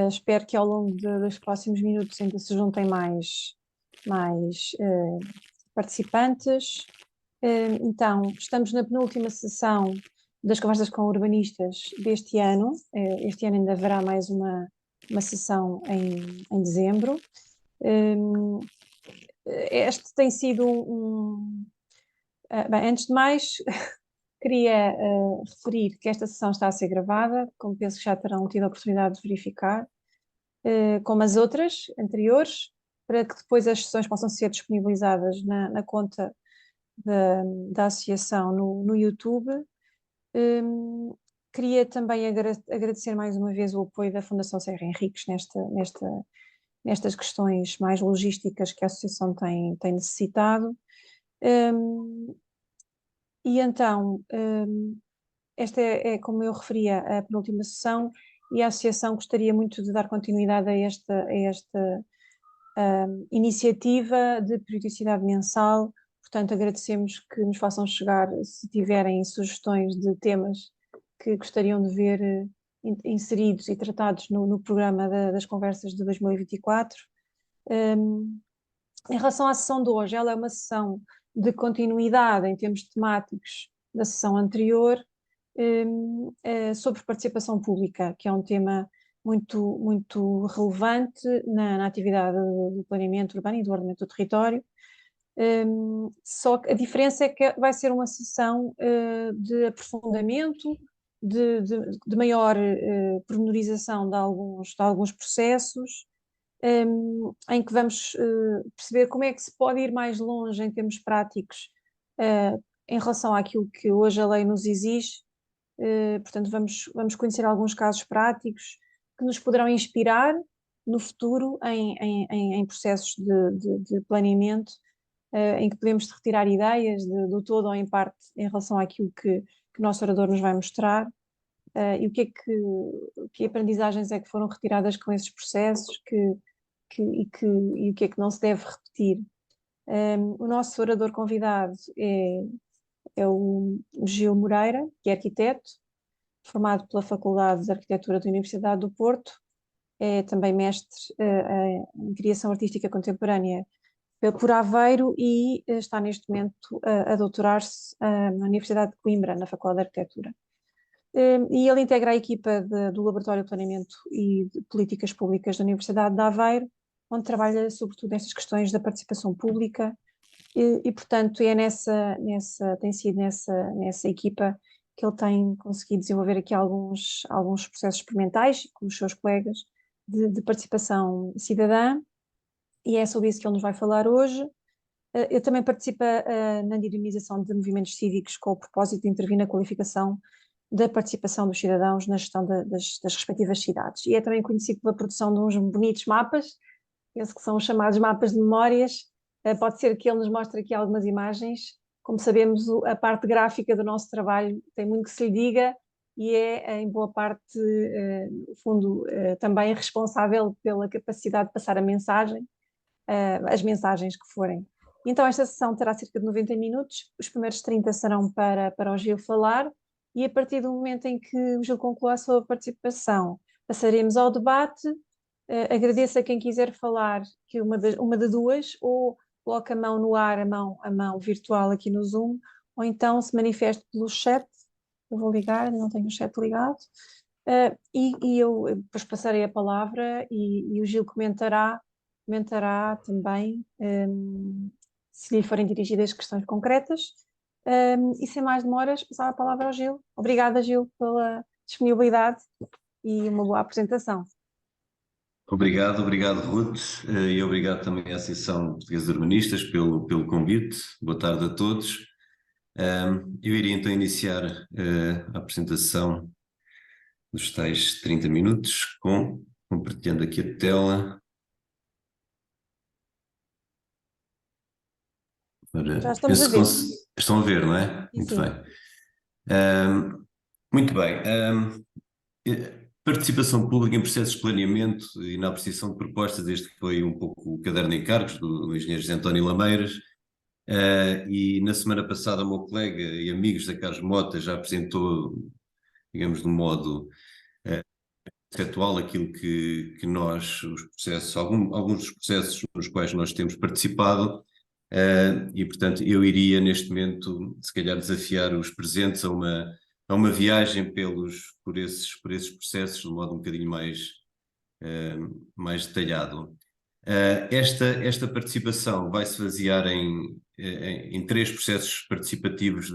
Espero que ao longo dos próximos minutos ainda se juntem mais participantes. Então, estamos na penúltima sessão das conversas com urbanistas deste ano. Este ano ainda haverá mais uma sessão em dezembro. Este tem sido bem, antes de mais, queria referir que esta sessão está a ser gravada, como penso que já terão tido a oportunidade de verificar, como as outras anteriores, para que depois as sessões possam ser disponibilizadas na conta da associação no YouTube. Queria também agradecer mais uma vez o apoio da Fundação Serra Henriques nestas questões mais logísticas que a associação tem necessitado. E então, esta como eu referia, a penúltima sessão, e a associação gostaria muito de dar continuidade a esta iniciativa de periodicidade mensal. Portanto, agradecemos que nos façam chegar, se tiverem sugestões de temas que gostariam de ver inseridos e tratados no programa das conversas de 2024. Em relação à sessão de hoje, ela é uma sessão de continuidade em termos temáticos da sessão anterior, sobre participação pública, que é um tema muito relevante na atividade do planeamento urbano e do ordenamento do território. Só que a diferença é que vai ser uma sessão de aprofundamento, de maior pormenorização de alguns processos, em que vamos perceber como é que se pode ir mais longe em termos práticos em relação àquilo que hoje a lei nos exige. Portanto, vamos conhecer alguns casos práticos que nos poderão inspirar no futuro em processos de planeamento, em que podemos retirar ideias do todo ou em parte em relação àquilo que o nosso orador nos vai mostrar, e que aprendizagens é que foram retiradas com esses processos e o que é que não se deve repetir. O nosso orador convidado é o Gil Moreira, que é arquiteto, formado pela Faculdade de Arquitetura da Universidade do Porto, é também mestre em Criação Artística Contemporânea por Aveiro e está neste momento a doutorar-se na Universidade de Coimbra, na Faculdade de Arquitetura. E ele integra a equipa do Laboratório de Planeamento e de Políticas Públicas da Universidade de Aveiro, onde trabalha sobretudo nestas questões da participação pública e portanto, tem sido nessa equipa que ele tem conseguido desenvolver aqui alguns processos experimentais com os seus colegas de participação cidadã, e é sobre isso que ele nos vai falar hoje. Ele também participa na dinamização de movimentos cívicos com o propósito de intervir na qualificação da participação dos cidadãos na gestão das respectivas cidades. E é também conhecido pela produção de uns bonitos mapas, penso que são os chamados mapas de memórias. Pode ser que ele nos mostre aqui algumas imagens. Como sabemos, a parte gráfica do nosso trabalho tem muito que se lhe diga e é, em boa parte, no fundo, também responsável pela capacidade de passar a mensagem, as mensagens que forem. Então, esta sessão terá cerca de 90 minutos, os primeiros 30 serão para o Gil falar, e a partir do momento em que o Gil concluir a sua participação, passaremos ao debate. Agradeço a quem quiser falar, que uma de duas, ou coloca a mão no ar, a mão virtual aqui no Zoom, ou então se manifeste pelo chat. Eu vou ligar, não tenho o chat ligado, e eu depois passarei a palavra e o Gil comentará também, se lhe forem dirigidas questões concretas. E sem mais demoras, passar a palavra ao Gil. Obrigada, Gil, pela disponibilidade e uma boa apresentação. Obrigado, Ruth, e obrigado também à Associação Portuguesa de Urbanistas pelo convite. Boa tarde a todos. Eu iria então iniciar a apresentação dos tais 30 minutos compartilhando aqui a tela. Já estamos a ver. Estão a ver, não é? Sim, muito sim. Bem. Muito bem. Participação pública em processos de planeamento e na apreciação de propostas, este foi um pouco o caderno de encargos do engenheiro José António Lameiras, e na semana passada o meu colega e amigo José Carlos Mota já apresentou, digamos, de um modo conceptual aquilo que nós, os processos, alguns dos processos nos quais nós temos participado, e portanto eu iria neste momento, se calhar, desafiar os presentes a uma viagem por esses processos de um modo um bocadinho mais detalhado. Esta participação vai se basear em 3 processos participativos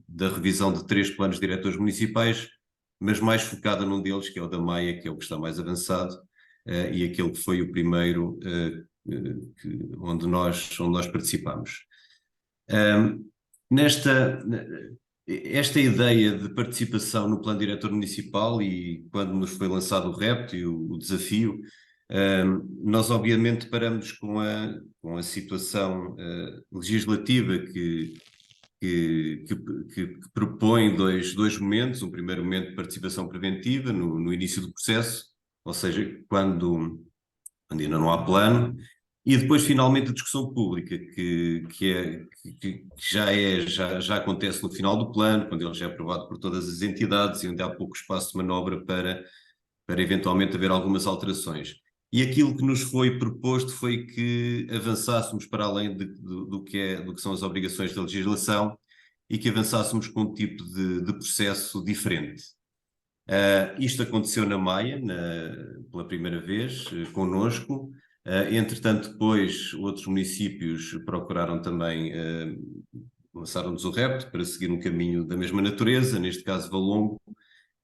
da revisão de 3 planos diretores municipais, mas mais focada num deles, que é o da Maia, que é o que está mais avançado, e aquele que foi o primeiro onde nós participamos. Esta ideia de participação no plano diretor municipal, e quando nos foi lançado o repto e o desafio, nós obviamente paramos com a situação legislativa que propõe dois momentos. Um primeiro momento de participação preventiva no início do processo, ou seja, quando ainda não há plano, e depois finalmente a discussão pública, que já acontece no final do plano, quando ele já é aprovado por todas as entidades e onde há pouco espaço de manobra para eventualmente haver algumas alterações. E aquilo que nos foi proposto foi que avançássemos para além do que são as obrigações da legislação e que avançássemos com um tipo de processo diferente. Isto aconteceu na Maia, pela primeira vez, connosco. Entretanto, depois outros municípios procuraram também, lançaram-nos o repto para seguir um caminho da mesma natureza, neste caso Valongo,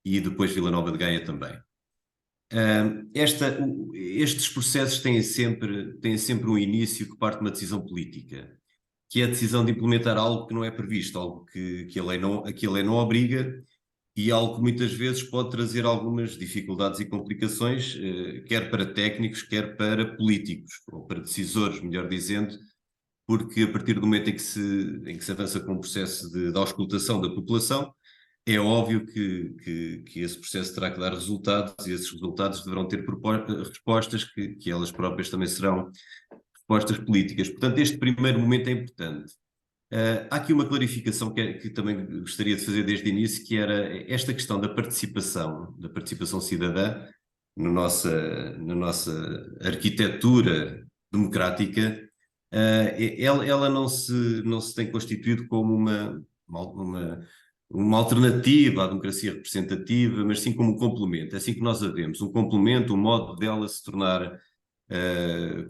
e depois Vila Nova de Gaia também. Estes processos têm sempre um início que parte de uma decisão política, que é a decisão de implementar algo que não é previsto, algo que a lei não obriga, e algo que muitas vezes pode trazer algumas dificuldades e complicações, quer para técnicos, quer para políticos, ou para decisores, melhor dizendo, porque a partir do momento em que se avança com o processo de auscultação da população, é óbvio que esse processo terá que dar resultados, e esses resultados deverão ter respostas que elas próprias também serão respostas políticas. Portanto, este primeiro momento é importante. Há aqui uma clarificação que também gostaria de fazer desde o início, que era esta questão da participação cidadã na nossa arquitetura democrática. Ela não se tem constituído como uma alternativa à democracia representativa, mas sim como um complemento. É assim que nós a vemos, um complemento, um modo dela se tornar,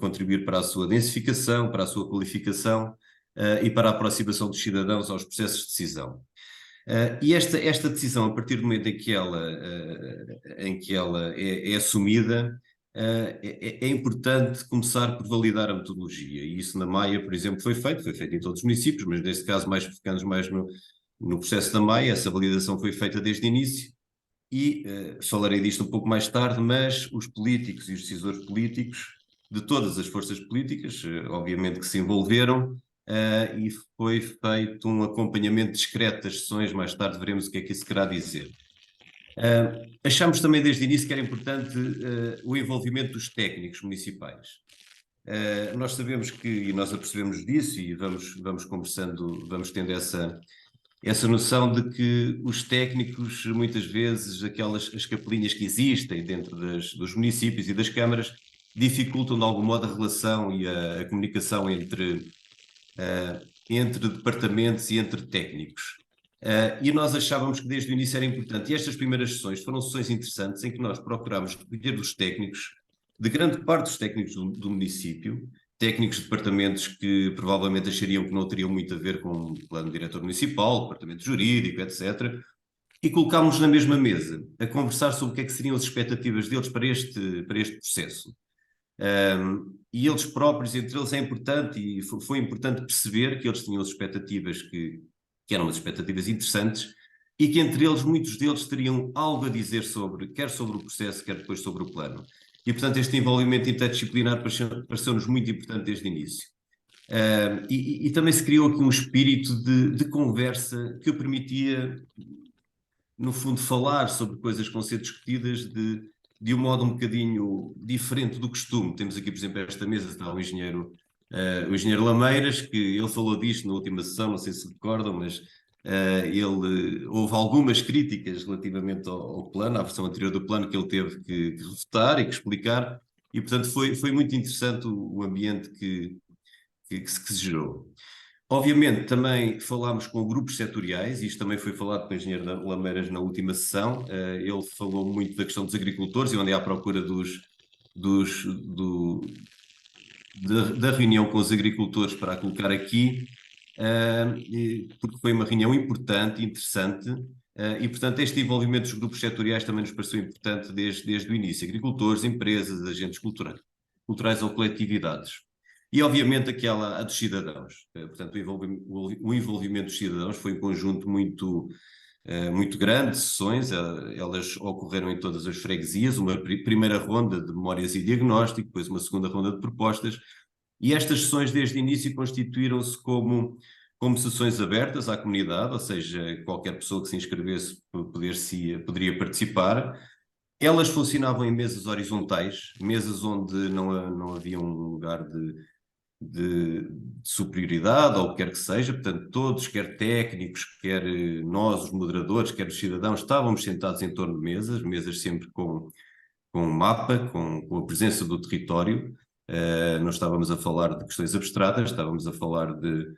contribuir para a sua densificação, para a sua qualificação, e para a aproximação dos cidadãos aos processos de decisão. E esta decisão, a partir do momento em que ela é assumida, é importante começar por validar a metodologia, e isso na Maia, por exemplo, foi feito em todos os municípios, mas neste caso focamos mais no processo da Maia. Essa validação foi feita desde o início, e falarei disto um pouco mais tarde, mas os políticos e os decisores políticos de todas as forças políticas, obviamente que se envolveram, e foi feito um acompanhamento discreto das sessões. Mais tarde veremos o que é que isso querá dizer. Achamos também desde o início que era importante o envolvimento dos técnicos municipais. Nós sabemos e nós apercebemos disso, e vamos conversando, vamos tendo essa noção de que os técnicos, muitas vezes, as capelinhas que existem dentro dos municípios e das câmaras, dificultam de algum modo a relação e a comunicação entre departamentos e entre técnicos. E nós achávamos que desde o início era importante, e estas primeiras sessões foram sessões interessantes em que nós procurámos recolher dos técnicos, de grande parte dos técnicos do município, técnicos de departamentos que provavelmente achariam que não teriam muito a ver com o plano diretor municipal, departamento jurídico, etc., e colocámos na mesma mesa a conversar sobre o que é que seriam as expectativas deles para este processo. E eles próprios, entre eles, é importante, e foi importante perceber que eles tinham as expectativas que eram umas expectativas interessantes, e que entre eles, muitos deles teriam algo a dizer quer sobre o processo, quer depois sobre o plano. E, portanto, este envolvimento interdisciplinar pareceu-nos muito importante desde o início. E também se criou aqui um espírito de conversa que permitia, no fundo, falar sobre coisas que vão ser discutidas de um modo um bocadinho diferente do costume. Temos aqui, por exemplo, esta mesa está o engenheiro Lameiras, que ele falou disto na última sessão, não sei se recordam, mas Houve algumas críticas relativamente ao plano, à versão anterior do plano, que ele teve que refutar e que explicar, e portanto foi muito interessante o ambiente que se gerou. Obviamente também falámos com grupos setoriais, e isto também foi falado com o engenheiro Lameiras na última sessão. Ele falou muito da questão dos agricultores, e onde é à procura da reunião com os agricultores para a colocar aqui, porque foi uma reunião importante, interessante, e portanto este envolvimento dos grupos setoriais também nos pareceu importante desde o início: agricultores, empresas, agentes culturais ou coletividades. E obviamente a dos cidadãos. Portanto, o envolvimento dos cidadãos foi um conjunto muito grande de sessões. Elas ocorreram em todas as freguesias: uma primeira ronda de memórias e diagnóstico, depois uma segunda ronda de propostas, e estas sessões desde o início constituíram-se como sessões abertas à comunidade, ou seja, qualquer pessoa que se inscrevesse poderia participar. Elas funcionavam em mesas horizontais, mesas onde não havia um lugar de superioridade, ou o que quer que seja. Portanto, todos, quer técnicos, quer nós, os moderadores, quer os cidadãos, estávamos sentados em torno de mesas sempre com um mapa, com a presença do território. Não estávamos a falar de questões abstratas, estávamos a falar de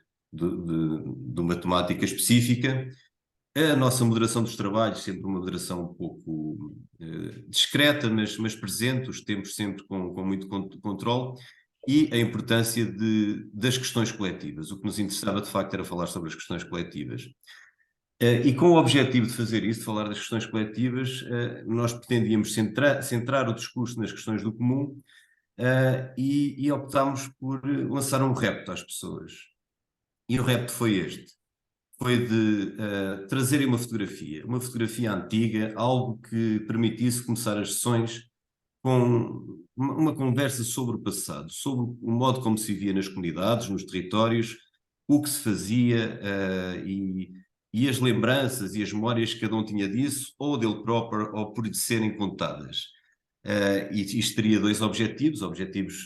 uma temática específica. A nossa moderação dos trabalhos, sempre uma moderação um pouco discreta, mas presente, os tempos sempre com muito controle, e a importância das questões coletivas. O que nos interessava, de facto, era falar sobre as questões coletivas. E com o objetivo de fazer isso, de falar das questões coletivas, nós pretendíamos centrar o discurso nas questões do comum, e optámos por lançar um repto às pessoas. E o repto foi este: foi de trazerem uma fotografia antiga, algo que permitisse começar as sessões com uma conversa sobre o passado, sobre o modo como se vivia nas comunidades, nos territórios, o que se fazia, e as lembranças e as memórias que cada um tinha disso, ou dele próprio, ou por lhe serem contadas. E isto teria dois objetivos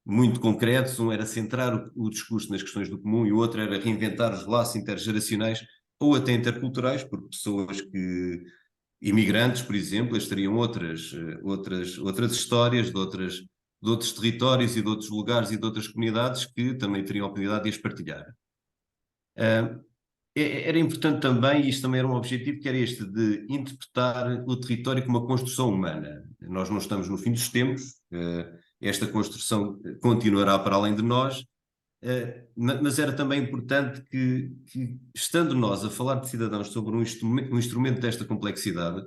muito concretos. Um era centrar o discurso nas questões do comum, e o outro era reinventar os laços intergeracionais ou até interculturais, porque pessoas imigrantes, por exemplo, eles teriam outras histórias de outros territórios e de outros lugares e de outras comunidades, que também teriam a oportunidade de as partilhar. Era importante também, e isto também era um objetivo, que era este de interpretar o território como uma construção humana. Nós não estamos no fim dos tempos, esta construção continuará para além de nós, mas era também importante que, estando nós a falar de cidadãos sobre um instrumento desta complexidade,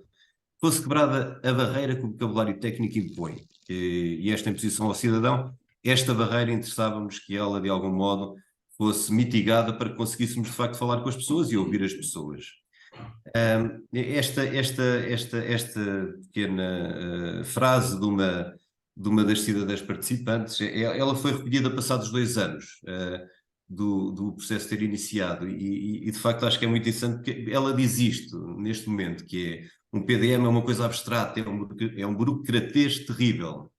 fosse quebrada a barreira que o vocabulário técnico impõe. E esta imposição ao cidadão, esta barreira, interessávamos que ela, de algum modo, fosse mitigada, para que conseguíssemos, de facto, falar com as pessoas e ouvir as pessoas. Esta pequena frase de uma das cidadãs participantes, ela foi recolhida passados 2 anos do processo ter iniciado, e de facto acho que é muito interessante, que ela diz isto neste momento, que é: um PDM é uma coisa abstrata, é um burocratês terrível,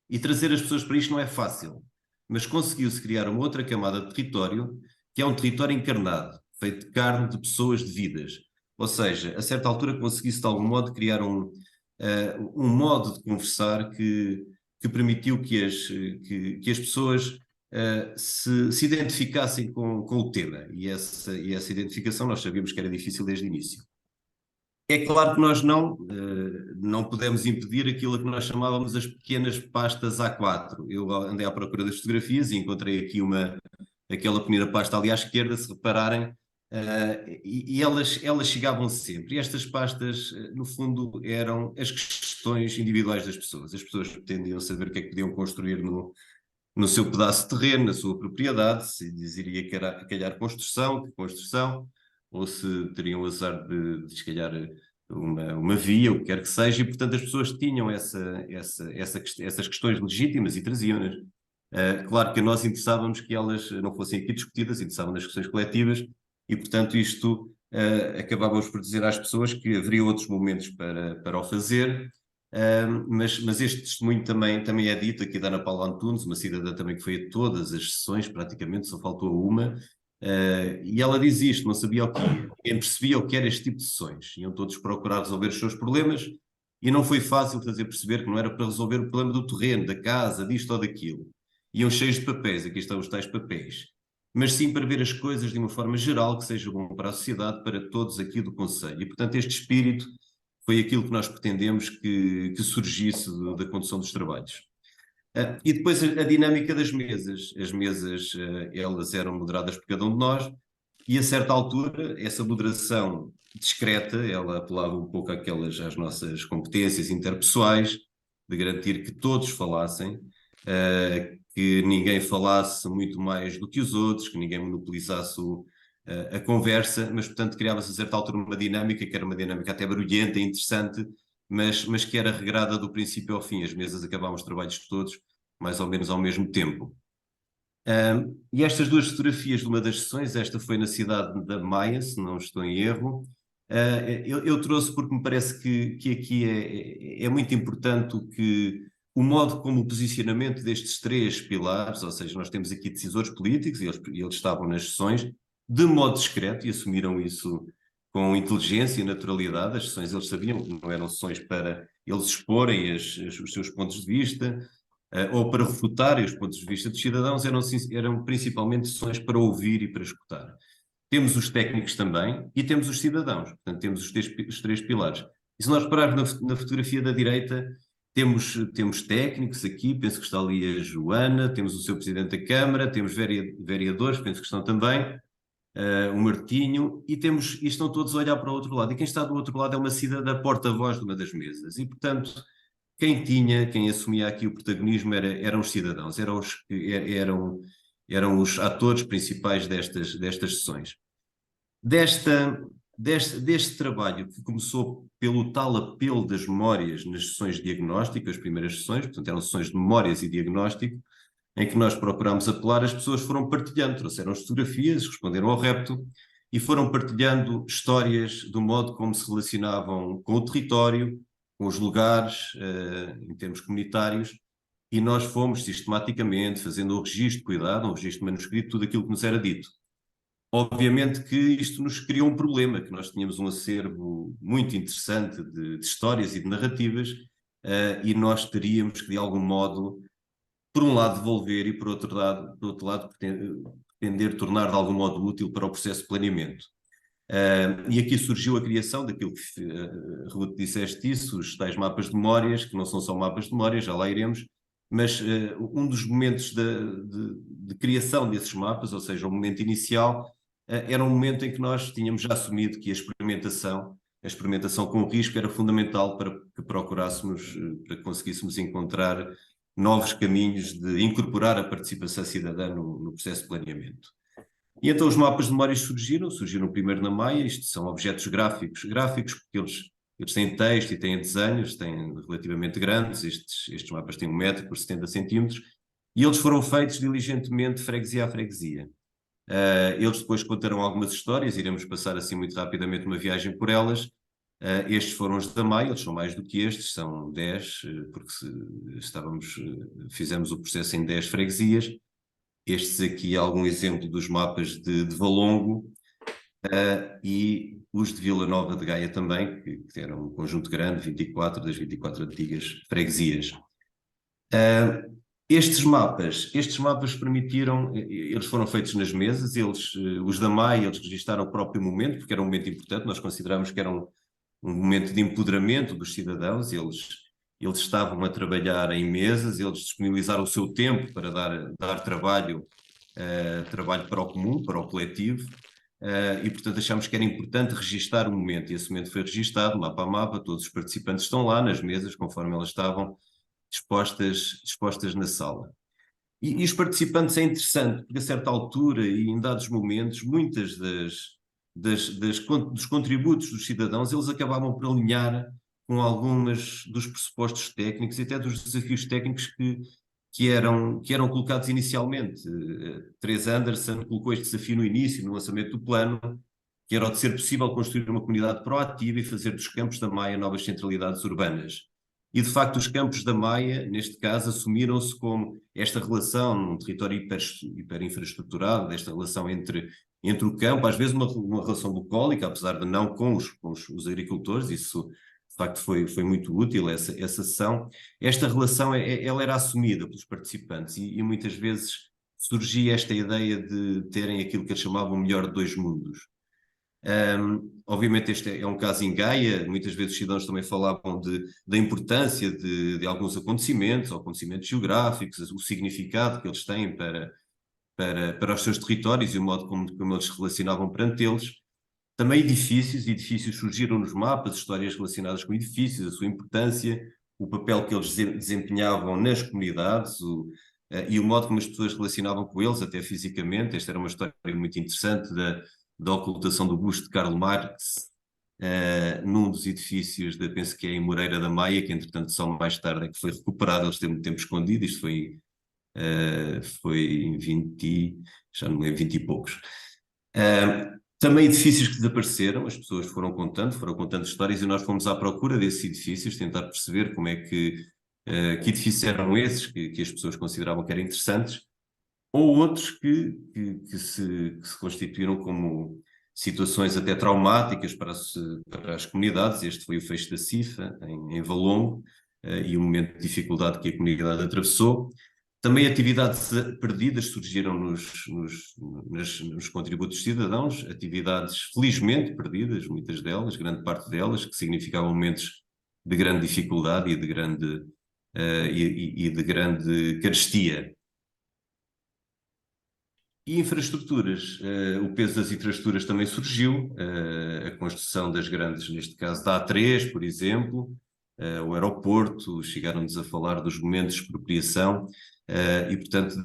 e trazer as pessoas para isto não é fácil, mas conseguiu-se criar uma outra camada de território, que é um território encarnado, feito de carne, de pessoas, de vidas. Ou seja, a certa altura conseguiu-se de algum modo criar um modo de conversar que permitiu que as pessoas se identificassem com o tema, e essa identificação nós sabíamos que era difícil desde o início. É claro que nós não pudemos impedir aquilo que nós chamávamos as pequenas pastas A4. Eu andei à procura das fotografias e encontrei aqui aquela pequena pasta ali à esquerda, se repararem, e elas chegavam sempre. E estas pastas, no fundo, eram as questões individuais das pessoas. As pessoas pretendiam saber o que é que podiam construir no seu pedaço de terreno, na sua propriedade, se lhes iria calhar construção, ou se teriam o azar de se calhar uma via, o que quer que seja. E portanto as pessoas tinham essas questões legítimas e traziam-nas. Claro que a nós interessávamos que elas não fossem aqui discutidas, interessavam nas questões coletivas, e portanto isto acabávamos por dizer às pessoas que haveria outros momentos para o fazer. Mas este testemunho também é dito aqui da Ana Paula Antunes, uma cidadã também que foi a todas as sessões, praticamente, só faltou uma, E ela diz isto, não sabia o que ia, ninguém percebia o que era este tipo de sessões. Iam todos procurar resolver os seus problemas e não foi fácil fazer perceber que não era para resolver o problema do terreno, da casa, disto ou daquilo. Iam cheios de papéis, aqui estão os tais papéis. Mas sim para ver as coisas de uma forma geral, que seja bom para a sociedade, para todos aqui do Conselho. E, portanto, este espírito foi aquilo que nós pretendemos que surgisse da condução dos trabalhos. E depois a dinâmica das mesas. As mesas, elas eram moderadas por cada um de nós, e a certa altura, essa moderação discreta, ela apelava um pouco às nossas competências interpessoais, de garantir que todos falassem, que ninguém falasse muito mais do que os outros, que ninguém monopolizasse a conversa, mas, portanto, criava-se a certa altura uma dinâmica, que era uma dinâmica até barulhenta e interessante, mas que era regrada do princípio ao fim. As mesas acabavam os trabalhos todos, mais ou menos ao mesmo tempo. E estas duas fotografias de uma das sessões, esta foi na cidade da Maia, se não estou em erro, eu trouxe porque me parece que aqui é muito importante o modo como o posicionamento destes três pilares, ou seja, nós temos aqui decisores políticos, e eles estavam nas sessões, de modo discreto, e assumiram isso com inteligência e naturalidade. As sessões, eles sabiam que não eram sessões para eles exporem os seus pontos de vista, ou para refutarem os pontos de vista dos cidadãos, eram principalmente sessões para ouvir e para escutar. Temos os técnicos também e temos os cidadãos, portanto temos os três pilares. E se nós repararmos na fotografia da direita, temos técnicos aqui, penso que está ali a Joana, temos o seu Presidente da Câmara, temos vereadores, penso que estão também, o Martinho, e estão todos a olhar para o outro lado. E quem está do outro lado é uma cidadã porta-voz de uma das mesas. E, portanto, quem assumia aqui o protagonismo eram os cidadãos, eram os atores principais destas sessões. Deste trabalho, que começou pelo tal apelo das memórias nas sessões de diagnóstico, as primeiras sessões, portanto eram sessões de memórias e diagnóstico, em que nós procurámos apelar, as pessoas foram partilhando, trouxeram fotografias, responderam ao repto e foram partilhando histórias do modo como se relacionavam com o território, com os lugares, em termos comunitários, e nós fomos sistematicamente fazendo o registro de cuidado, um registro manuscrito, tudo aquilo que nos era dito. Obviamente que isto nos criou um problema, que nós tínhamos um acervo muito interessante de histórias e de narrativas, e nós teríamos que, de algum modo, por um lado devolver e por outro lado pretender tornar de algum modo útil para o processo de planeamento. E aqui surgiu a criação daquilo que, Ruth, disseste isso, os tais mapas de memórias, que não são só mapas de memórias, já lá iremos, mas um dos momentos de criação desses mapas, ou seja, o momento inicial, era um momento em que nós tínhamos já assumido que a experimentação com risco era fundamental para que procurássemos, para que conseguíssemos encontrar novos caminhos de incorporar a participação cidadã no processo de planeamento. E então os mapas de memórias surgiram primeiro na Maia. Isto são objetos gráficos porque eles têm texto e têm desenhos, têm relativamente grandes, estes mapas têm 1 metro por 70 centímetros, e eles foram feitos diligentemente, freguesia a freguesia. Eles depois contarão algumas histórias, iremos passar assim muito rapidamente uma viagem por elas. Estes foram os da Maia, eles são mais do que estes, são 10, porque fizemos o processo em 10 freguesias. Estes aqui, algum exemplo dos mapas de Valongo, e os de Vila Nova de Gaia também, que eram um conjunto grande, das 24 antigas freguesias. Estes mapas permitiram, eles foram feitos nas mesas, os da Maia, eles registaram o próprio momento, porque era um momento importante, nós consideramos que era um momento de empoderamento dos cidadãos. Eles estavam a trabalhar em mesas, eles disponibilizaram o seu tempo para dar trabalho para o comum, para o coletivo, e portanto achámos que era importante registar o momento, e esse momento foi registado, mapa a mapa, todos os participantes estão lá nas mesas, conforme elas estavam dispostas na sala. E os participantes é interessante, porque a certa altura e em dados momentos, muitas dos contributos dos cidadãos, eles acabavam por alinhar com algumas dos pressupostos técnicos e até dos desafios técnicos que eram colocados inicialmente. Teresa Anderson colocou este desafio no início, no lançamento do plano, que era o de ser possível construir uma comunidade proativa e fazer dos Campos da Maia novas centralidades urbanas. E, de facto, os Campos da Maia, neste caso, assumiram-se como esta relação num território hiperinfraestruturado, desta relação entre entre o campo, às vezes uma relação bucólica, apesar de não com os agricultores, isso de facto foi muito útil, essa sessão. Esta relação, ela era assumida pelos participantes e muitas vezes surgia esta ideia de terem aquilo que eles chamavam o melhor de dois mundos. Obviamente este é um caso em Gaia, muitas vezes os cidadãos também falavam da importância de alguns acontecimentos, ou acontecimentos geográficos, o significado que eles têm para os seus territórios e o modo como eles se relacionavam perante eles. Também edifícios surgiram nos mapas, histórias relacionadas com edifícios, a sua importância, o papel que eles desempenhavam nas comunidades, e o modo como as pessoas relacionavam com eles, até fisicamente. Esta era uma história muito interessante da ocultação do busto de Karl Marx, num dos edifícios, penso que é em Moreira da Maia, que entretanto só mais tarde é que foi recuperado, eles têm muito tempo escondido, isto foi em 20, já não lembro, 20 e poucos. Também edifícios que desapareceram, as pessoas foram contando histórias e nós fomos à procura desses edifícios, tentar perceber como é que edifícios eram esses que as pessoas consideravam que eram interessantes, ou outros que se constituíram como situações até traumáticas para as comunidades. Este foi o fecho da Cifa, em Valongo, e o momento de dificuldade que a comunidade atravessou. Também atividades perdidas surgiram nos contributos cidadãos, atividades felizmente perdidas, muitas delas, grande parte delas, que significavam momentos de grande dificuldade e de grande carestia. E infraestruturas, o peso das infraestruturas também surgiu, a construção das grandes, neste caso da A3, por exemplo, o aeroporto, chegaram-nos a falar dos momentos de expropriação, e portanto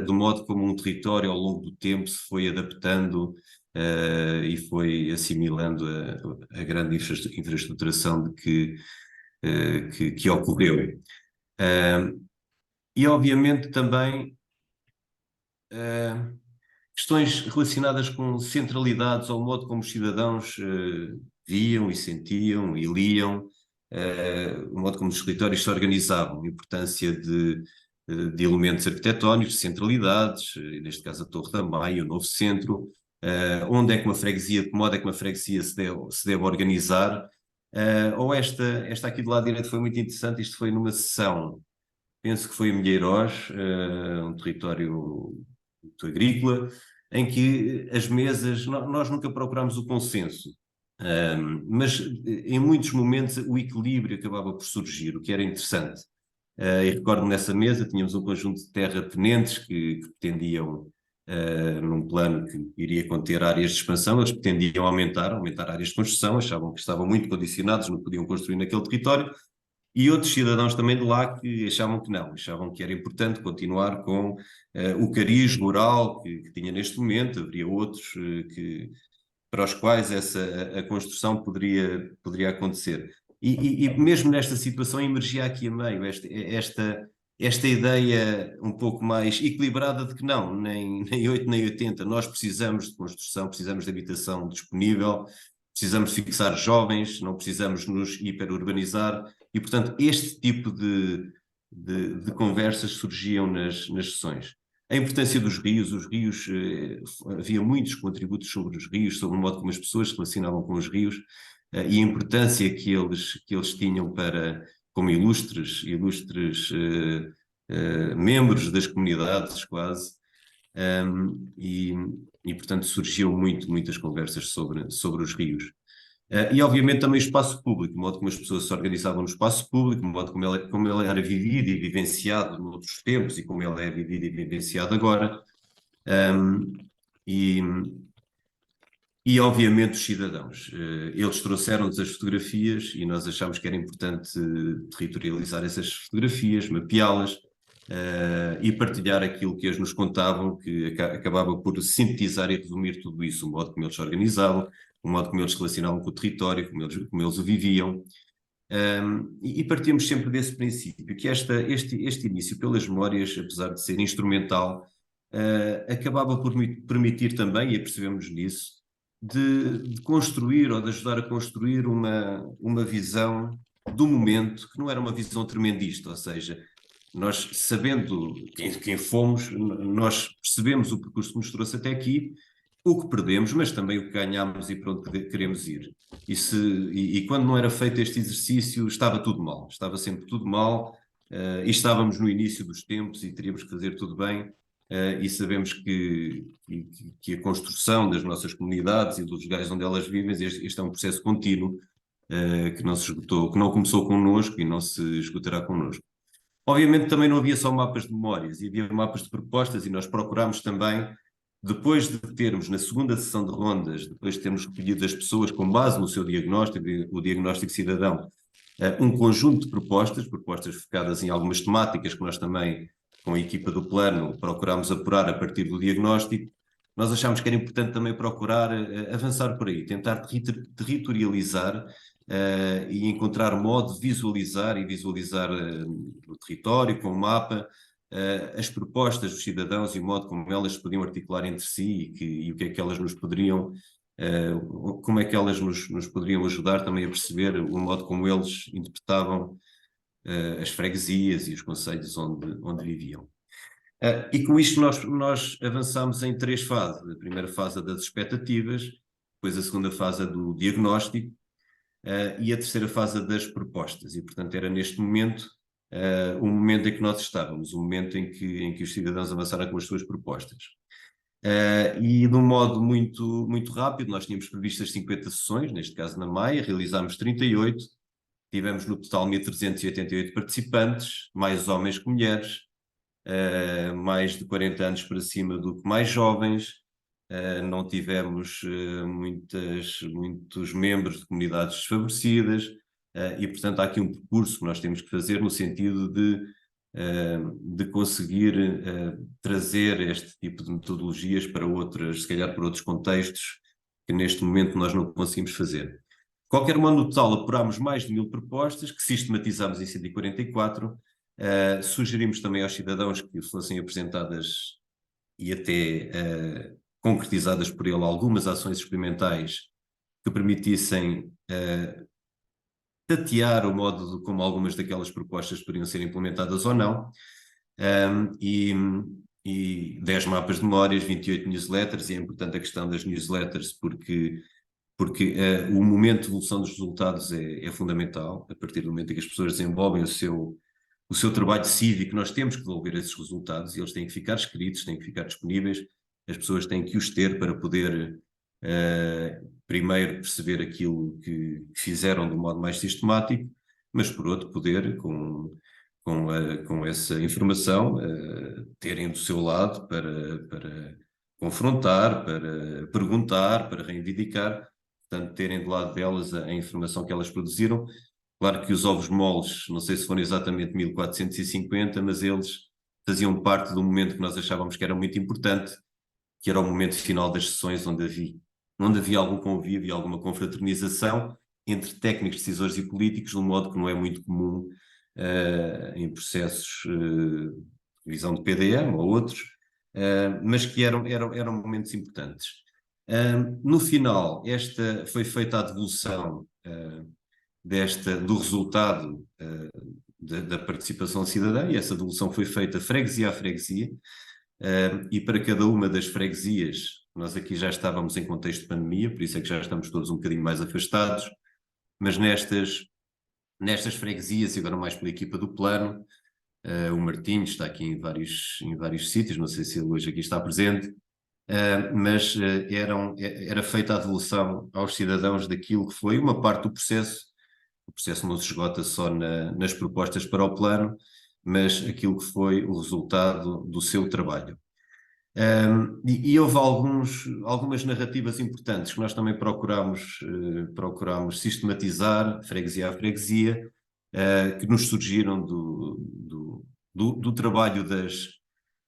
do modo como um território ao longo do tempo se foi adaptando e foi assimilando a grande infraestruturação que ocorreu. E obviamente também questões relacionadas com centralidades ao modo como os cidadãos viam e sentiam e liam, o modo como os territórios se organizavam, a importância de elementos arquitetónicos, de centralidades, neste caso a Torre da Maia, o novo centro, onde é que de que modo é que uma freguesia se deve organizar, ou esta aqui do lado direito foi muito interessante, isto foi numa sessão, penso que foi em Milheiros, um território muito agrícola, em que as mesas, nós nunca procuramos o consenso, mas em muitos momentos o equilíbrio acabava por surgir, o que era interessante. E recordo nessa mesa tínhamos um conjunto de terratenentes que pretendiam, num plano que iria conter áreas de expansão, eles pretendiam aumentar áreas de construção, achavam que estavam muito condicionados, não podiam construir naquele território, e outros cidadãos também de lá que achavam que não, achavam que era importante continuar com o cariz rural que tinha neste momento. Haveria outros para os quais a construção poderia acontecer. E mesmo nesta situação emergia aqui a meio esta ideia um pouco mais equilibrada de que não, nem 8 nem 80, nós precisamos de construção, precisamos de habitação disponível, precisamos fixar jovens, não precisamos nos hiperurbanizar, e portanto este tipo de conversas surgiam nas sessões. A importância dos rios, havia muitos contributos sobre os rios, sobre o modo como as pessoas se relacionavam com os rios, e a importância que eles tinham como ilustres membros das comunidades, quase, e portanto surgiu muitas conversas sobre os rios. E obviamente também o espaço público, o modo como as pessoas se organizavam no espaço público, o modo como ele era vivido e vivenciado noutros tempos e como ele é vivido e vivenciado agora. E obviamente os cidadãos, eles trouxeram-nos as fotografias e nós achámos que era importante territorializar essas fotografias, mapeá-las e partilhar aquilo que eles nos contavam, que acabava por sintetizar e resumir tudo isso, o modo como eles se organizavam, o modo como eles se relacionavam com o território, como eles o viviam. E partimos sempre desse princípio, que este início pelas memórias, apesar de ser instrumental, acabava por permitir também, e apercebemos nisso, de construir ou de ajudar a construir uma visão do momento que não era uma visão tremendista, ou seja, nós sabendo quem fomos, nós percebemos o percurso que nos trouxe até aqui o que perdemos, mas também o que ganhamos e para onde queremos ir. E quando não era feito este exercício, estava tudo mal, estava sempre tudo mal, e estávamos no início dos tempos e teríamos que fazer tudo bem, e sabemos que a construção das nossas comunidades e dos lugares onde elas vivem, este é um processo contínuo, que não se esgotou, que não começou connosco e não se esgotará connosco. Obviamente também não havia só mapas de memórias, havia mapas de propostas e nós procurámos também, depois de termos na segunda sessão de rondas, depois de termos recolhido as pessoas com base no seu diagnóstico, o diagnóstico cidadão, um conjunto de propostas focadas em algumas temáticas que nós também, com a equipa do plano, procurámos apurar a partir do diagnóstico. Nós achámos que era importante também procurar avançar por aí, tentar territorializar e encontrar modo de visualizar no território, com o mapa, as propostas dos cidadãos e o modo como elas se podiam articular entre si e o que é que elas nos poderiam, como é que elas nos poderiam ajudar também a perceber o modo como eles interpretavam as freguesias e os concelhos onde viviam. E com isto nós avançamos em 3 fases. A primeira fase é das expectativas, depois a segunda fase é do diagnóstico, e a terceira fase das propostas. E, portanto, era neste momento o momento em que nós estávamos, o momento em que os cidadãos avançaram com as suas propostas. E de um modo muito, muito rápido, nós tínhamos previstas 50 sessões, neste caso na Maia, realizámos 38, tivemos no total 1.388 participantes, mais homens que mulheres, mais de 40 anos para cima do que mais jovens. Não tivemos muitos membros de comunidades desfavorecidas, e portanto há aqui um percurso que nós temos que fazer no sentido de conseguir trazer este tipo de metodologias para outras, se calhar para outros contextos que neste momento nós não conseguimos fazer. De qualquer modo, no total apurámos mais de 1.000 propostas que sistematizámos em 144, sugerimos também aos cidadãos que fossem apresentadas e até concretizadas por ele algumas ações experimentais que permitissem tatear o modo como algumas daquelas propostas poderiam ser implementadas ou não, e 10 mapas de memórias, 28 newsletters, e é importante a questão das newsletters porque o momento de evolução dos resultados é fundamental. A partir do momento em que as pessoas desenvolvem o seu trabalho cívico, nós temos que devolver esses resultados e eles têm que ficar escritos, têm que ficar disponíveis, as pessoas têm que os ter para poder primeiro perceber aquilo que fizeram de um modo mais sistemático, mas por outro poder, com essa informação, terem do seu lado para confrontar, para perguntar, para reivindicar, portanto terem do lado delas a informação que elas produziram. Claro que os ovos moles, não sei se foram exatamente 1450, mas eles faziam parte de um momento que nós achávamos que era muito importante, que era o momento final das sessões onde havia algum convívio e alguma confraternização entre técnicos, decisores e políticos, de um modo que não é muito comum em processos de revisão de PDM ou outros, mas que eram momentos importantes. No final, foi feita a devolução do resultado da participação cidadã, e essa devolução foi feita freguesia a freguesia, e para cada uma das freguesias, nós aqui já estávamos em contexto de pandemia, por isso é que já estamos todos um bocadinho mais afastados, mas nestas freguesias, e agora mais pela equipa do plano, o Martinho está aqui em vários sítios, não sei se ele hoje aqui está presente, mas era feita a devolução aos cidadãos daquilo que foi uma parte do processo. O processo não se esgota só nas propostas para o plano, mas aquilo que foi o resultado do seu trabalho. E houve algumas narrativas importantes que nós também procurámos sistematizar, freguesia a freguesia, que nos surgiram do trabalho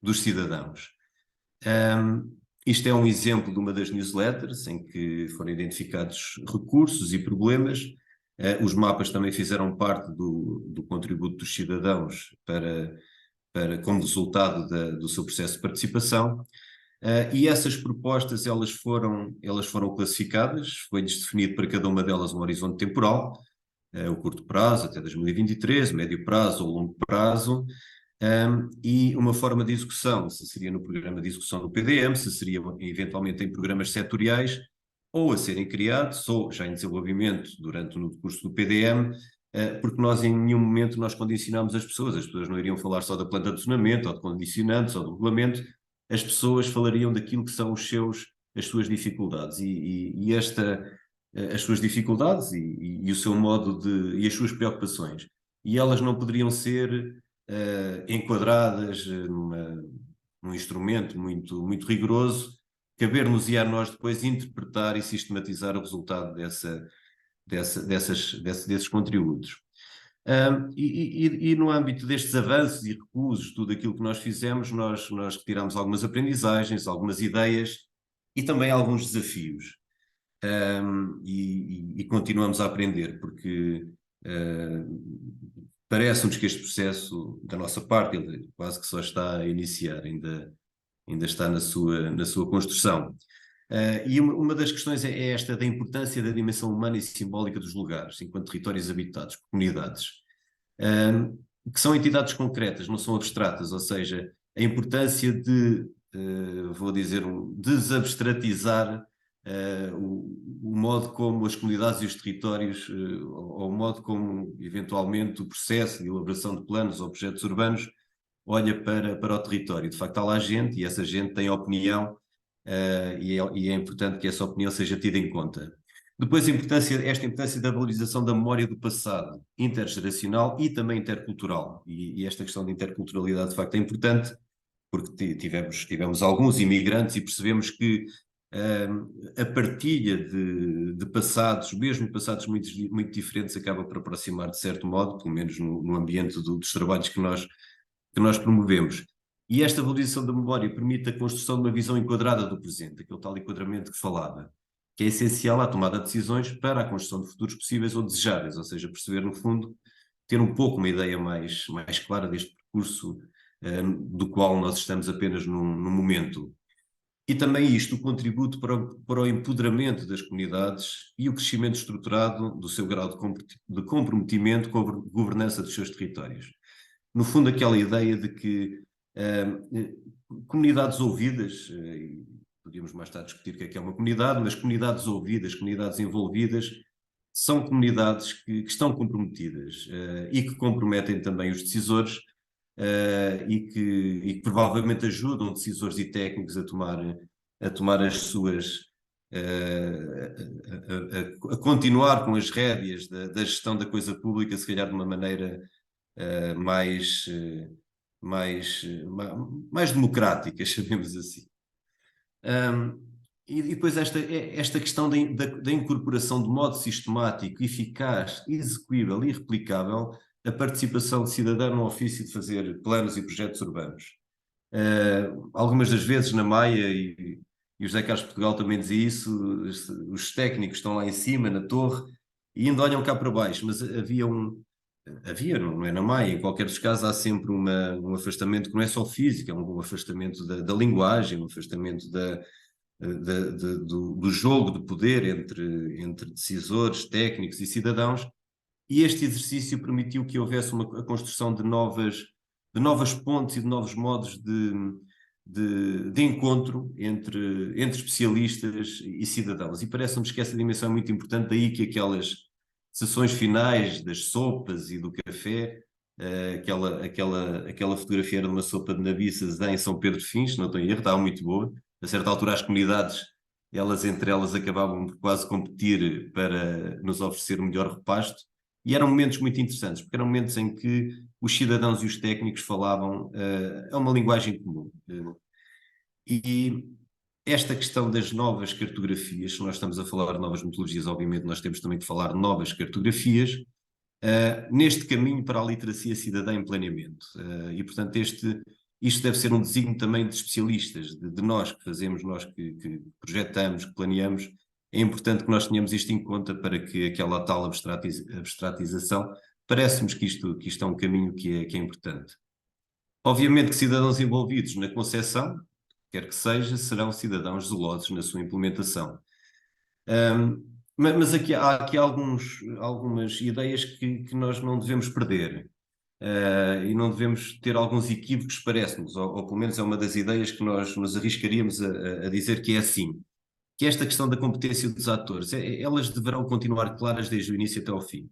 dos cidadãos. Isto é um exemplo de uma das newsletters em que foram identificados recursos e problemas. Os mapas também fizeram parte do contributo dos cidadãos como resultado do seu processo de participação, e essas propostas elas foram classificadas, foi-lhes definido para cada uma delas um horizonte temporal, o curto prazo até 2023, médio prazo ou longo prazo, E uma forma de execução, se seria no programa de execução do PDM, se seria eventualmente em programas setoriais, ou a serem criados, ou já em desenvolvimento durante o curso do PDM, porque nós em nenhum momento nós condicionamos as pessoas não iriam falar só da planta de zonamento, ou de condicionantes, ou do regulamento, as pessoas falariam daquilo que são as suas dificuldades, as suas dificuldades e o seu modo e as suas preocupações. E elas não poderiam ser enquadradas num instrumento muito rigoroso, caber-nos-ia a nós depois interpretar e sistematizar o resultado desses conteúdos. E no âmbito destes avanços e recusos, tudo aquilo que nós fizemos, nós retiramos algumas aprendizagens, algumas ideias e também alguns desafios. E continuamos a aprender, porque parece-nos que este processo, da nossa parte, ele quase que só está a iniciar, ainda está na sua construção. E uma das questões é esta da importância da dimensão humana e simbólica dos lugares, enquanto territórios habitados, comunidades, que são entidades concretas, não são abstratas, ou seja, a importância de, vou dizer, desabstratizar o modo como as comunidades e os territórios, ou o modo como, eventualmente, o processo de elaboração de planos ou projetos urbanos olha para o território. De facto, há lá gente e essa gente tem opinião e é importante que essa opinião seja tida em conta. Depois, esta importância da valorização da memória do passado, intergeracional e também intercultural. E esta questão de interculturalidade, de facto, é importante, porque tivemos alguns imigrantes e percebemos que a partilha de passados, mesmo passados muito diferentes, acaba por aproximar de certo modo, pelo menos no ambiente dos trabalhos que nós promovemos. E esta valorização da memória permite a construção de uma visão enquadrada do presente, aquele tal enquadramento que falava, que é essencial à tomada de decisões para a construção de futuros possíveis ou desejáveis, ou seja, perceber, no fundo, ter um pouco uma ideia mais clara deste percurso do qual nós estamos apenas num momento. E também isto, o contributo para o empoderamento das comunidades e o crescimento estruturado do seu grau de comprometimento com a governança dos seus territórios. No fundo, aquela ideia de que comunidades ouvidas, podíamos mais tarde discutir o que é uma comunidade, mas comunidades ouvidas, comunidades envolvidas, são comunidades que estão comprometidas e que comprometem também os decisores e que provavelmente ajudam decisores e técnicos a tomar as suas... a continuar com as rédeas da gestão da coisa pública, se calhar de uma maneira mais democráticas, chamemos assim. E depois esta questão da incorporação de modo sistemático, eficaz, execuível e replicável a participação cidadã no ofício de fazer planos e projetos urbanos. Algumas das vezes na Maia, e o José Carlos Portugal também dizia isso, os técnicos estão lá em cima, na torre, e ainda olham cá para baixo, mas não é na Maia, em qualquer dos casos há sempre um afastamento que não é só físico, é um afastamento da linguagem, um afastamento do jogo de poder entre decisores, técnicos e cidadãos, e este exercício permitiu que houvesse a construção de novas pontes e de novos modos de encontro entre especialistas e cidadãos, e parece-nos que essa dimensão é muito importante, daí que aquelas sessões finais das sopas e do café, aquela fotografia era de uma sopa de nabiças em São Pedro de Fins, não estou em erro, estava muito boa. A certa altura as comunidades, entre elas acabavam por quase competir para nos oferecer o melhor repasto, e eram momentos muito interessantes, porque eram momentos em que os cidadãos e os técnicos falavam a uma linguagem comum. E esta questão das novas cartografias, se nós estamos a falar de novas metodologias, obviamente nós temos também de falar de novas cartografias, neste caminho para a literacia cidadã em planeamento. E, portanto, isto deve ser um desígnio também de especialistas, de nós que fazemos, nós que projetamos, que planeamos. É importante que nós tenhamos isto em conta para que aquela tal abstratização, parece-nos que isto é um caminho que é importante. Obviamente que cidadãos envolvidos na concepção, quer que seja, serão cidadãos zelosos na sua implementação. Mas há aqui algumas ideias que nós não devemos perder. e não devemos ter alguns equívocos, parece-nos, ou pelo menos é uma das ideias que nós nos arriscaríamos a dizer que é assim, que esta questão da competência dos atores, elas deverão continuar claras desde o início até ao fim.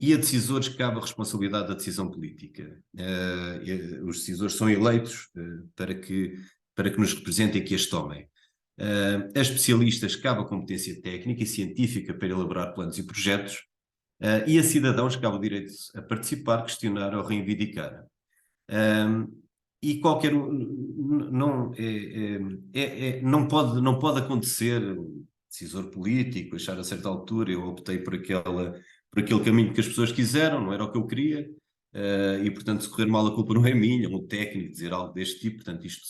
E a decisores cabe a responsabilidade da decisão política. Os decisores são eleitos para que nos representem e que as tomem. A especialistas cabe a competência técnica e científica para elaborar planos e projetos, e a cidadãos cabe o direito a participar, questionar ou reivindicar. E qualquer não pode acontecer o decisor político achar a certa altura eu optei por aquele caminho que as pessoas quiseram, não era o que eu queria, e portanto se correr mal a culpa não é minha, um técnico dizer algo deste tipo, portanto isto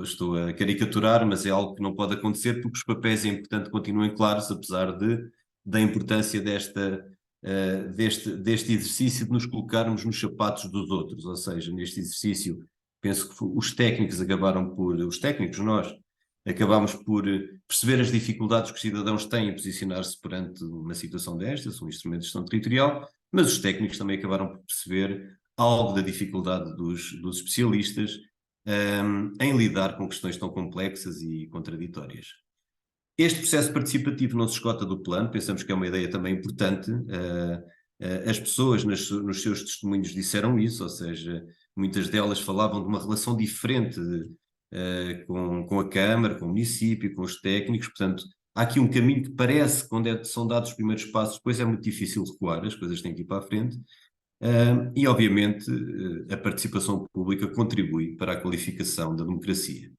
estou a caricaturar, mas é algo que não pode acontecer porque os papéis é importante que continuem claros, apesar da importância deste exercício de nos colocarmos nos sapatos dos outros, ou seja, neste exercício penso que os técnicos, nós, acabámos por perceber as dificuldades que os cidadãos têm em posicionar-se perante uma situação destas, um instrumento de gestão territorial, mas os técnicos também acabaram por perceber algo da dificuldade dos especialistas em lidar com questões tão complexas e contraditórias. Este processo participativo não se esgota do plano, pensamos que é uma ideia também importante. As pessoas nos seus testemunhos disseram isso, ou seja, muitas delas falavam de uma relação diferente com a Câmara, com o município, com os técnicos, portanto, há aqui um caminho que parece, quando são dados os primeiros passos, depois é muito difícil recuar, as coisas têm que ir para a frente. E, obviamente, a participação pública contribui para a qualificação da democracia.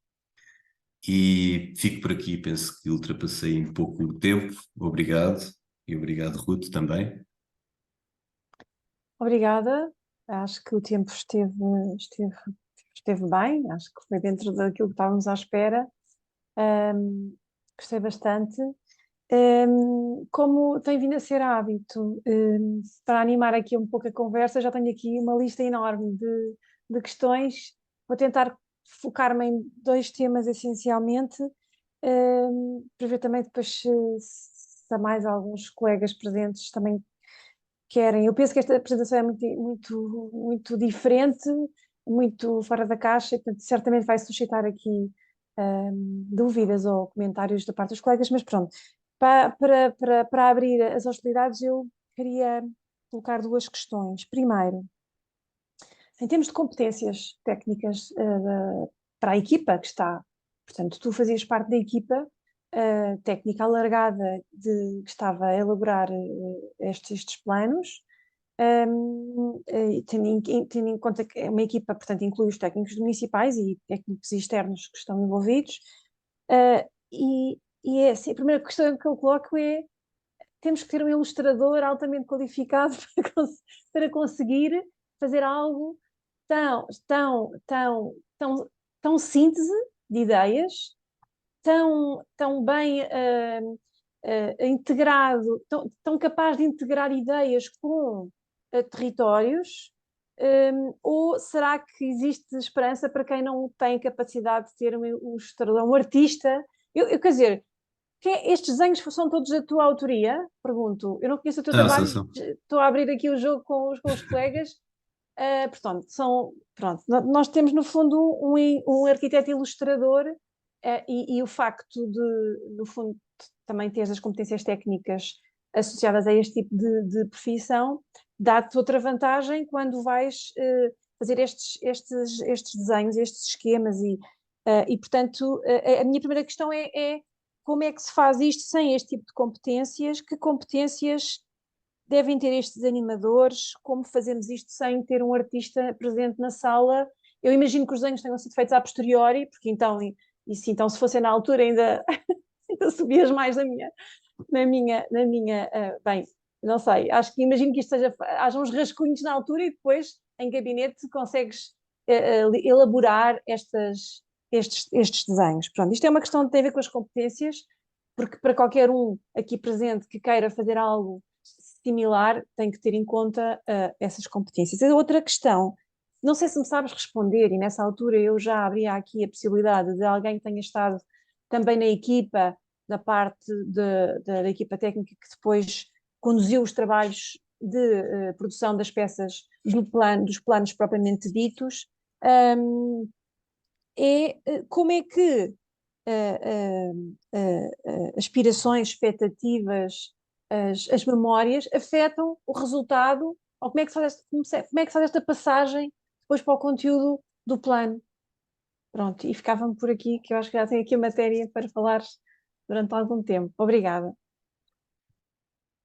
E fico por aqui, penso que ultrapassei um pouco o tempo. Obrigado. E obrigado, Ruth, também. Obrigada. Acho que o tempo esteve bem, acho que foi dentro daquilo que estávamos à espera. Gostei bastante. Como tem vindo a ser hábito, para animar aqui um pouco a conversa, já tenho aqui uma lista enorme de questões. Vou tentar focar-me em dois temas essencialmente, para ver também depois se há mais alguns colegas presentes também querem. Eu penso que esta apresentação é muito, muito, muito diferente, muito fora da caixa, e portanto, certamente vai suscitar aqui dúvidas ou comentários da parte dos colegas, mas pronto, para abrir as hostilidades, eu queria colocar duas questões. Primeiro, em termos de competências técnicas para a equipa que está, portanto, tu fazias parte da equipa técnica alargada que estava a elaborar estes planos, tendo em conta que é uma equipa, portanto, inclui os técnicos municipais e técnicos externos que estão envolvidos, e é assim, a primeira questão que eu coloco é: temos que ter um ilustrador altamente qualificado para conseguir fazer algo tão síntese de ideias, tão bem integrado, tão capaz de integrar ideias com territórios, ou será que existe esperança para quem não tem capacidade de ter um ilustrador, um artista? Quer dizer, estes desenhos são todos da tua autoria? Pergunto. Eu não conheço o teu trabalho, São. estou a abrir aqui o jogo com os colegas. Portanto, nós temos no fundo um arquiteto ilustrador, e o facto de, no fundo, também ter as competências técnicas associadas a este tipo de profissão dá-te outra vantagem quando vais fazer estes desenhos, estes esquemas e portanto, a minha primeira questão é como é que se faz isto sem este tipo de competências? Que competências devem ter estes animadores? Como fazemos isto sem ter um artista presente na sala? Eu imagino que os desenhos tenham sido feitos a posteriori, porque então, então se fosse na altura ainda, ainda subias mais bem, não sei, acho que imagino que isto haja uns rascunhos na altura e depois em gabinete consegues elaborar estes desenhos. Pronto, isto é uma questão que tem a ver com as competências, porque para qualquer um aqui presente que queira fazer algo similar, tem que ter em conta essas competências. A outra questão, não sei se me sabes responder, e nessa altura eu já abria aqui a possibilidade de alguém que tenha estado também na equipa, da parte da equipa técnica que depois conduziu os trabalhos de produção das peças dos planos propriamente ditos, é como é que aspirações, expectativas, as memórias afetam o resultado, ou como é que se faz esta passagem depois para o conteúdo do plano. Pronto, e ficava-me por aqui, que eu acho que já tenho aqui a matéria para falar durante algum tempo. Obrigada.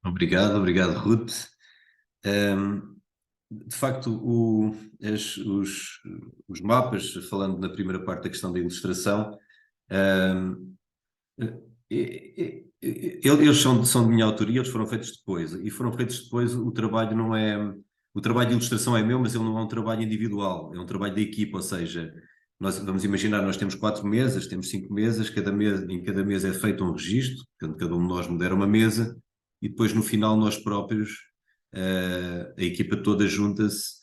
Obrigado, Ruth. De facto, os mapas, falando na primeira parte da questão da ilustração, eles são de minha autoria, eles foram feitos depois, e foram feitos depois, o trabalho não é... O trabalho de ilustração é meu, mas ele não é um trabalho individual, é um trabalho da equipa, ou seja, nós vamos imaginar, nós temos 4 mesas, temos 5 mesas, em cada mesa é feito um registro, portanto, cada um de nós modera uma mesa, e depois no final nós próprios, a equipa toda junta-se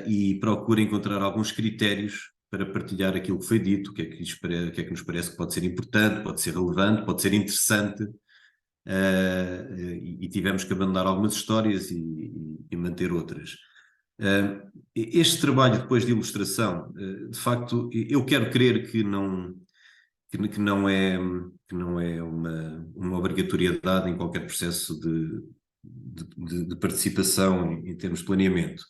e procura encontrar alguns critérios para partilhar aquilo que foi dito, o que é que nos parece que pode ser importante, pode ser relevante, pode ser interessante, e tivemos que abandonar algumas histórias e manter outras. Este trabalho depois de ilustração, de facto, eu quero crer que não é uma obrigatoriedade em qualquer processo de participação em termos de planeamento.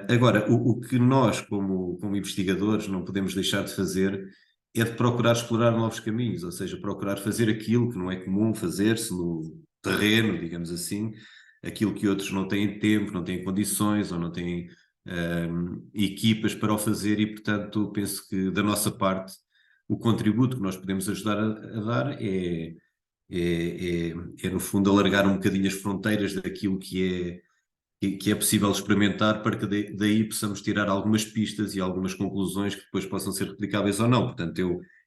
Agora, o que nós, como investigadores, não podemos deixar de fazer é de procurar explorar novos caminhos, ou seja, procurar fazer aquilo que não é comum fazer-se no terreno, digamos assim, aquilo que outros não têm tempo, não têm condições ou não têm equipas para o fazer e, portanto, penso que da nossa parte o contributo que nós podemos ajudar a dar é, no fundo, alargar um bocadinho as fronteiras daquilo que é possível experimentar para que daí possamos tirar algumas pistas e algumas conclusões que depois possam ser replicáveis ou não. Portanto,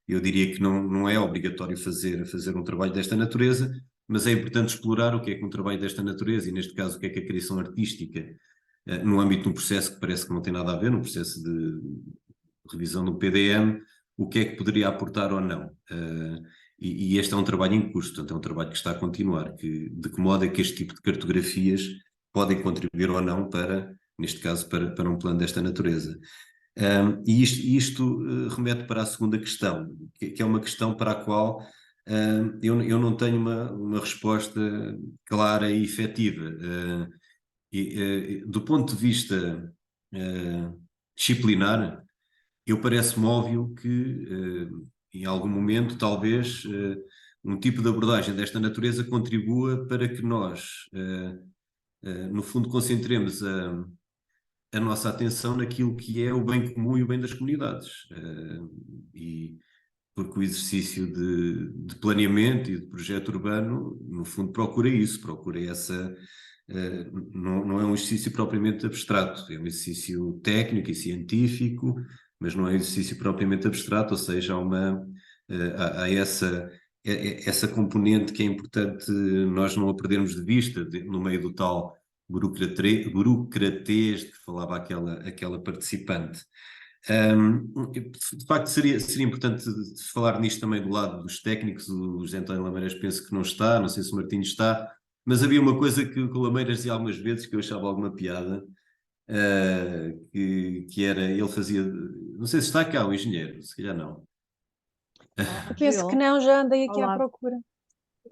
eu diria que não é obrigatório fazer um trabalho desta natureza, mas é importante explorar o que é um trabalho desta natureza e, neste caso, o que é a criação artística, no âmbito de um processo que parece que não tem nada a ver, num processo de revisão do PDM, o que é que poderia aportar ou não. E este é um trabalho em curso, portanto, é um trabalho que está a continuar. De que modo é que este tipo de cartografias podem contribuir ou não para, neste caso, para um plano desta natureza. E isto remete para a segunda questão, que é uma questão para a qual eu não tenho uma resposta clara e efetiva. Do ponto de vista disciplinar, eu parece-me óbvio que, em algum momento, talvez, um tipo de abordagem desta natureza contribua para que nós, no fundo, concentremos a nossa atenção naquilo que é o bem comum e o bem das comunidades. E porque o exercício de planeamento e de projeto urbano, no fundo, procura isso, procura essa... não é um exercício propriamente abstrato, é um exercício técnico e científico, mas não é um exercício propriamente abstrato, ou seja, há essa componente que é importante nós não a perdermos de vista no meio do tal burocratês de que falava aquela participante. De facto, seria importante falar nisto também do lado dos técnicos. O José António Lameiras penso que não está, não sei se o Martinho está, mas havia uma coisa que o Lameiras dizia algumas vezes que eu achava alguma piada, que era, ele fazia, não sei se está cá o engenheiro, se calhar não. Eu penso que não, já andei aqui à Olá. procura.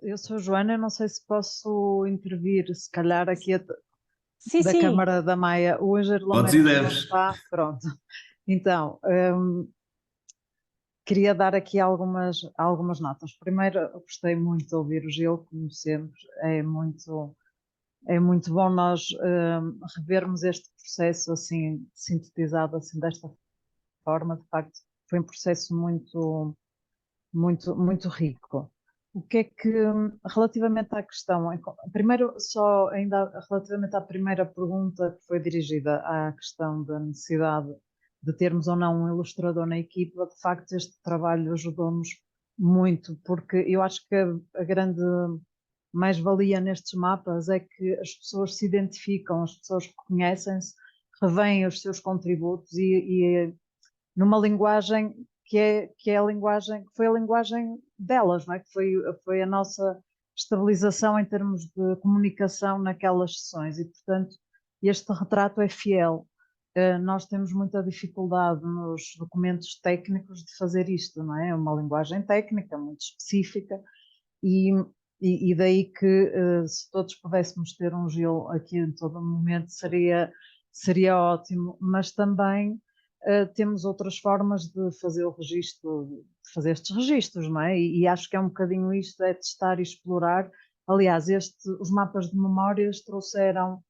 Eu sou Joana, eu não sei se posso intervir, se calhar aqui Sim, da sim. Câmara da Maia, o engenheiro Podes e Lameiras não deves. está, pronto. Então, queria dar aqui algumas notas. Primeiro, eu gostei muito de ouvir o Gil, como sempre, é muito bom nós revermos este processo assim, sintetizado assim desta forma. De facto, foi um processo muito rico. O que é que, relativamente à questão, primeiro só ainda relativamente à primeira pergunta que foi dirigida à questão da necessidade de termos ou não um ilustrador na equipa, de facto este trabalho ajudou-nos muito, porque eu acho que a grande mais-valia nestes mapas é que as pessoas se identificam, as pessoas conhecem-se, revêem os seus contributos e numa linguagem que é a linguagem, que foi a linguagem delas, não é? Que foi a nossa estabilização em termos de comunicação naquelas sessões e, portanto, este retrato é fiel. Nós temos muita dificuldade nos documentos técnicos de fazer isto, não é? É uma linguagem técnica muito específica e daí que se todos pudéssemos ter um Gil aqui em todo momento seria ótimo, mas também temos outras formas de fazer o registro, de fazer estes registros, não é? E acho que é um bocadinho isto, é testar e explorar. Aliás, os mapas de memórias trouxeram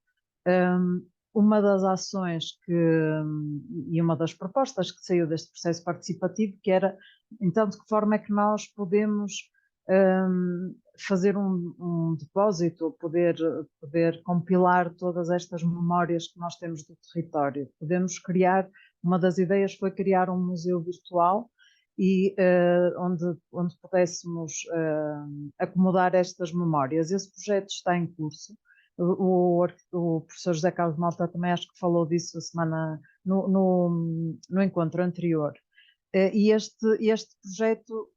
uma das ações e uma das propostas que saiu deste processo participativo, que era, então, de que forma é que nós podemos fazer um depósito, poder compilar todas estas memórias que nós temos do território. Podemos criar, uma das ideias foi criar um museu virtual e onde pudéssemos acomodar estas memórias. Esse projeto está em curso. O professor José Carlos Malta também acho que falou disso a semana no encontro anterior. E este projeto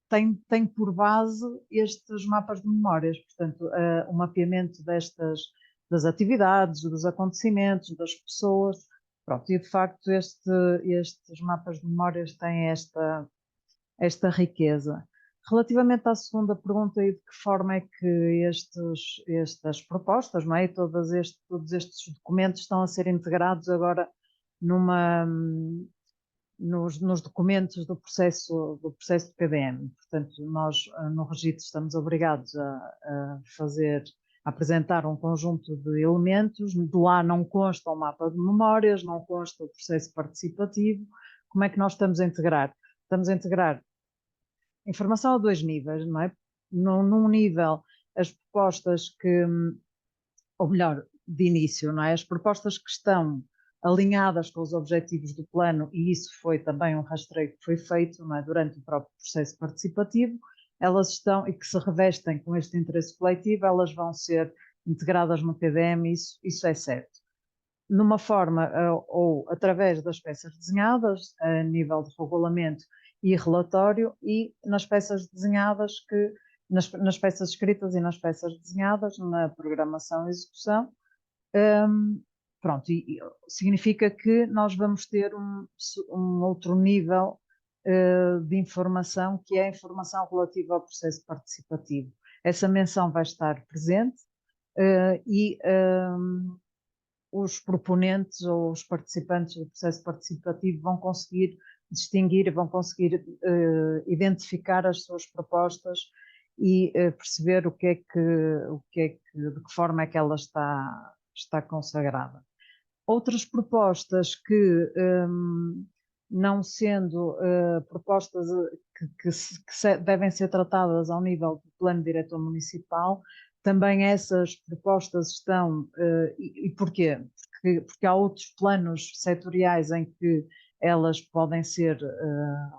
tem por base estes mapas de memórias, portanto, o mapeamento das atividades, dos acontecimentos, das pessoas. Pronto, e de facto estes mapas de memórias têm esta riqueza. Relativamente à segunda pergunta, e de que forma é que estas propostas, não é? Todos estes documentos estão a ser integrados agora nos documentos do processo de PDM. Portanto, nós no registro estamos obrigados a apresentar um conjunto de elementos, de lá não consta o mapa de memórias, não consta o processo participativo. Como é que nós estamos a integrar? Estamos a integrar informação a dois níveis, não é? Num nível, as propostas ou melhor, de início, não é? As propostas que estão alinhadas com os objetivos do plano, e isso foi também um rastreio que foi feito, não é? Durante o próprio processo participativo, elas estão, e que se revestem com este interesse coletivo, elas vão ser integradas no PDM, isso é certo. Numa forma ou através das peças desenhadas, a nível de regulamento e relatório, e nas peças desenhadas nas peças escritas e nas peças desenhadas, na programação e execução. Pronto, e significa que nós vamos ter um outro nível de informação, que é a informação relativa ao processo participativo. Essa menção vai estar presente e os proponentes ou os participantes do processo participativo vão conseguir distinguir, vão conseguir identificar as suas propostas e perceber de que forma é que ela está consagrada. Outras propostas que, não sendo propostas que devem ser tratadas ao nível do plano diretor municipal, também essas propostas estão, e porquê? Porque há outros planos setoriais em que elas podem ser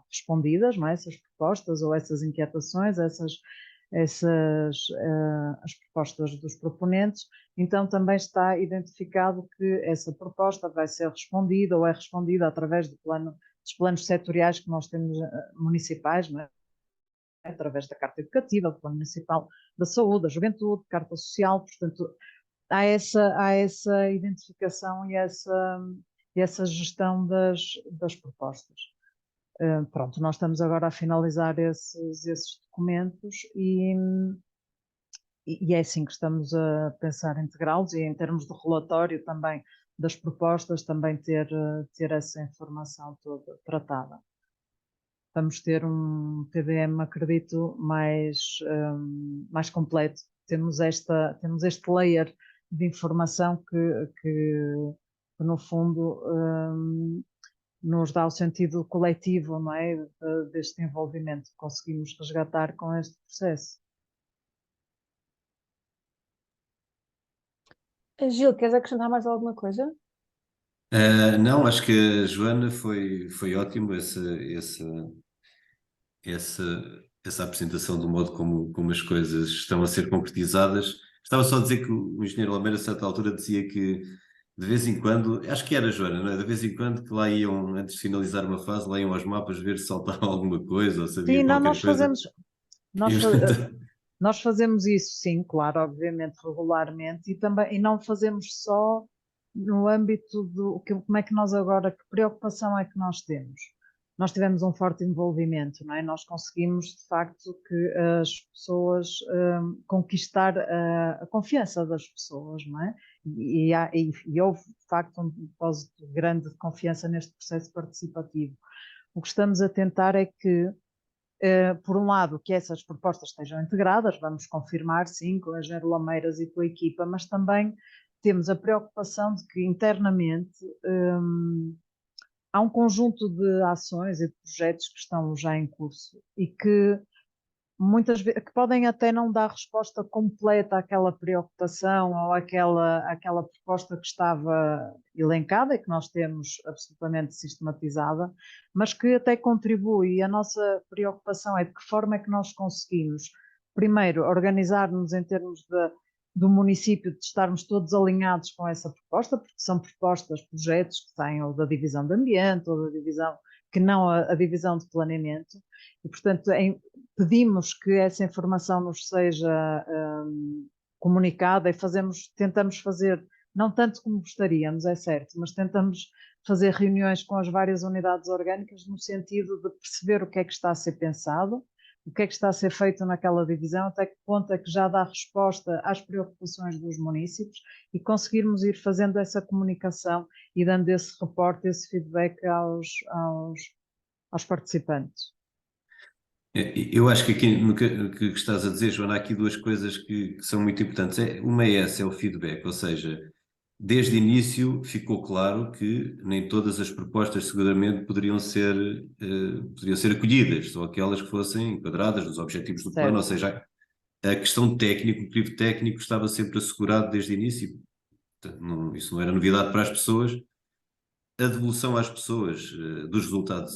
respondidas, não é? Essas propostas ou essas inquietações, as propostas dos proponentes. Então também está identificado que essa proposta vai ser respondida ou é respondida através dos planos setoriais que nós temos municipais, não é? Através da Carta Educativa, do Plano Municipal da Saúde, da Juventude, Carta Social. Portanto, há essa identificação e essa gestão das propostas. Pronto, nós estamos agora a finalizar esses documentos e é assim que estamos a pensar integrá-los, e em termos de relatório também das propostas, também ter essa informação toda tratada. Vamos ter um PDM, acredito, mais completo. Temos este layer de informação que no fundo nos dá o sentido coletivo, não é? Deste envolvimento que conseguimos resgatar com este processo. Gil, queres acrescentar mais alguma coisa? Não, acho que a Joana foi ótimo essa apresentação do modo como as coisas estão a ser concretizadas. Estava só a dizer que o engenheiro Lameira, a certa altura, dizia que de vez em quando, acho que era a Joana, não é? De vez em quando que lá iam, antes de finalizar uma fase, lá iam aos mapas ver se saltava alguma coisa ou se havia Sim, não, qualquer nós coisa. fazemos. Nós fazemos isso, sim, claro, obviamente, regularmente, e não fazemos só no âmbito como é que nós agora, que preocupação é que nós temos? Nós tivemos um forte envolvimento, não é? Nós conseguimos, de facto, que as pessoas, conquistar a confiança das pessoas, não é? E houve, de facto, um depósito grande de confiança neste processo participativo. O que estamos a tentar é que, por um lado, que essas propostas estejam integradas, vamos confirmar, sim, com a Engenheiro Lameiras e com a equipa, mas também temos a preocupação de que internamente há um conjunto de ações e de projetos que estão já em curso e que muitas vezes que podem até não dar resposta completa àquela preocupação ou àquela proposta que estava elencada e que nós temos absolutamente sistematizada, mas que até contribui. E a nossa preocupação é de que forma é que nós conseguimos, primeiro, organizar-nos em termos do município, de estarmos todos alinhados com essa proposta, porque são propostas, projetos que têm ou da divisão de ambiente ou da divisão, que não a divisão de planeamento, e portanto pedimos que essa informação nos seja comunicada e tentamos fazer, não tanto como gostaríamos, é certo, mas tentamos fazer reuniões com as várias unidades orgânicas no sentido de perceber o que é que está a ser pensado, o que é que está a ser feito naquela divisão, até que ponto é que já dá resposta às preocupações dos municípios e conseguirmos ir fazendo essa comunicação e dando esse reporte, esse feedback aos participantes. Eu acho que aqui no que estás a dizer, Joana, há aqui duas coisas que são muito importantes. Uma é essa, é o feedback, ou seja, desde o início ficou claro que nem todas as propostas seguramente poderiam ser acolhidas, ou aquelas que fossem enquadradas nos objetivos do plano, ou seja, a questão técnica, o período técnico estava sempre assegurado desde o início. Portanto, isso não era novidade para as pessoas. A devolução às pessoas dos resultados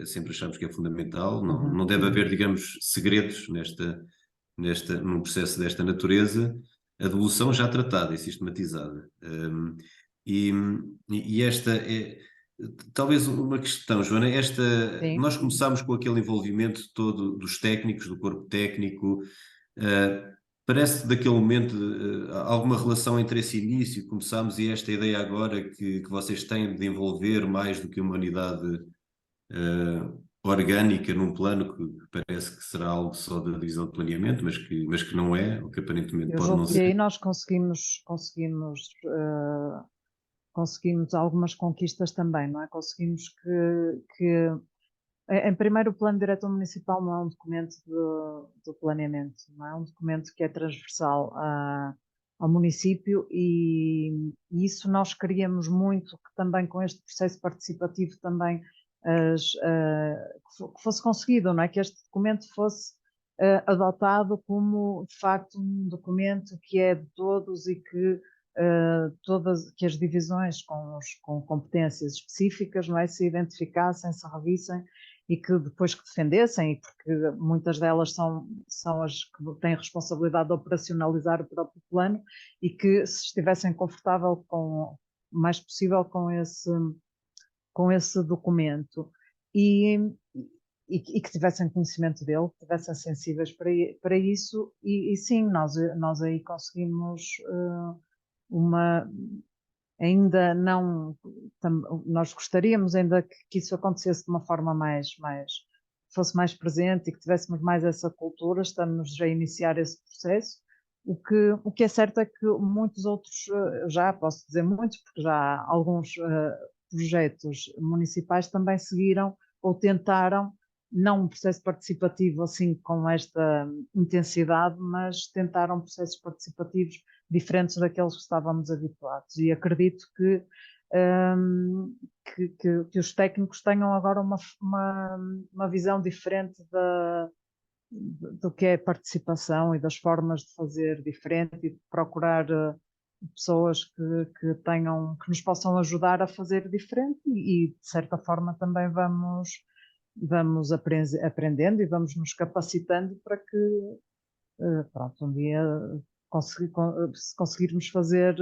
sempre achamos que é fundamental, não deve haver, digamos, segredos num processo desta natureza, a devolução já tratada e sistematizada. E esta é talvez uma questão, Joana, nós começámos com aquele envolvimento todo dos técnicos, do corpo técnico, parece que daquele momento alguma relação entre esse início, começámos, e esta ideia agora que vocês têm de envolver mais do que uma unidade orgânica num plano que parece que será algo só da divisão de planeamento, mas que não é, o que aparentemente pode não ser. E aí nós conseguimos algumas conquistas também, não é? Conseguimos que em primeiro, o Plano Diretor Municipal não é um documento do planeamento, não é um documento que é transversal ao município e isso nós queríamos muito que também com este processo participativo também que fosse conseguido, não é? Que este documento fosse adotado como de facto um documento que é de todos e que que as divisões com competências específicas, não é, se identificassem, se revissem e que depois que defendessem, e porque muitas delas são as que têm responsabilidade de operacionalizar o próprio plano e que se estivessem confortável o mais possível com esse documento e que tivessem conhecimento dele, que tivessem sensíveis para isso e sim, nós aí conseguimos ainda não, nós gostaríamos ainda que isso acontecesse de uma forma fosse mais presente e que tivéssemos mais essa cultura, estamos já a iniciar esse processo. O que é certo é que muitos outros, já posso dizer muitos, porque já há alguns projetos municipais também seguiram ou tentaram, não um processo participativo assim com esta intensidade, mas tentaram processos participativos diferentes daqueles que estávamos habituados. E acredito que os técnicos tenham agora uma visão diferente do que é participação e das formas de fazer diferente e de procurar pessoas que nos possam ajudar a fazer diferente e de certa forma também vamos aprendendo e vamos nos capacitando para que pronto, um dia se conseguirmos fazer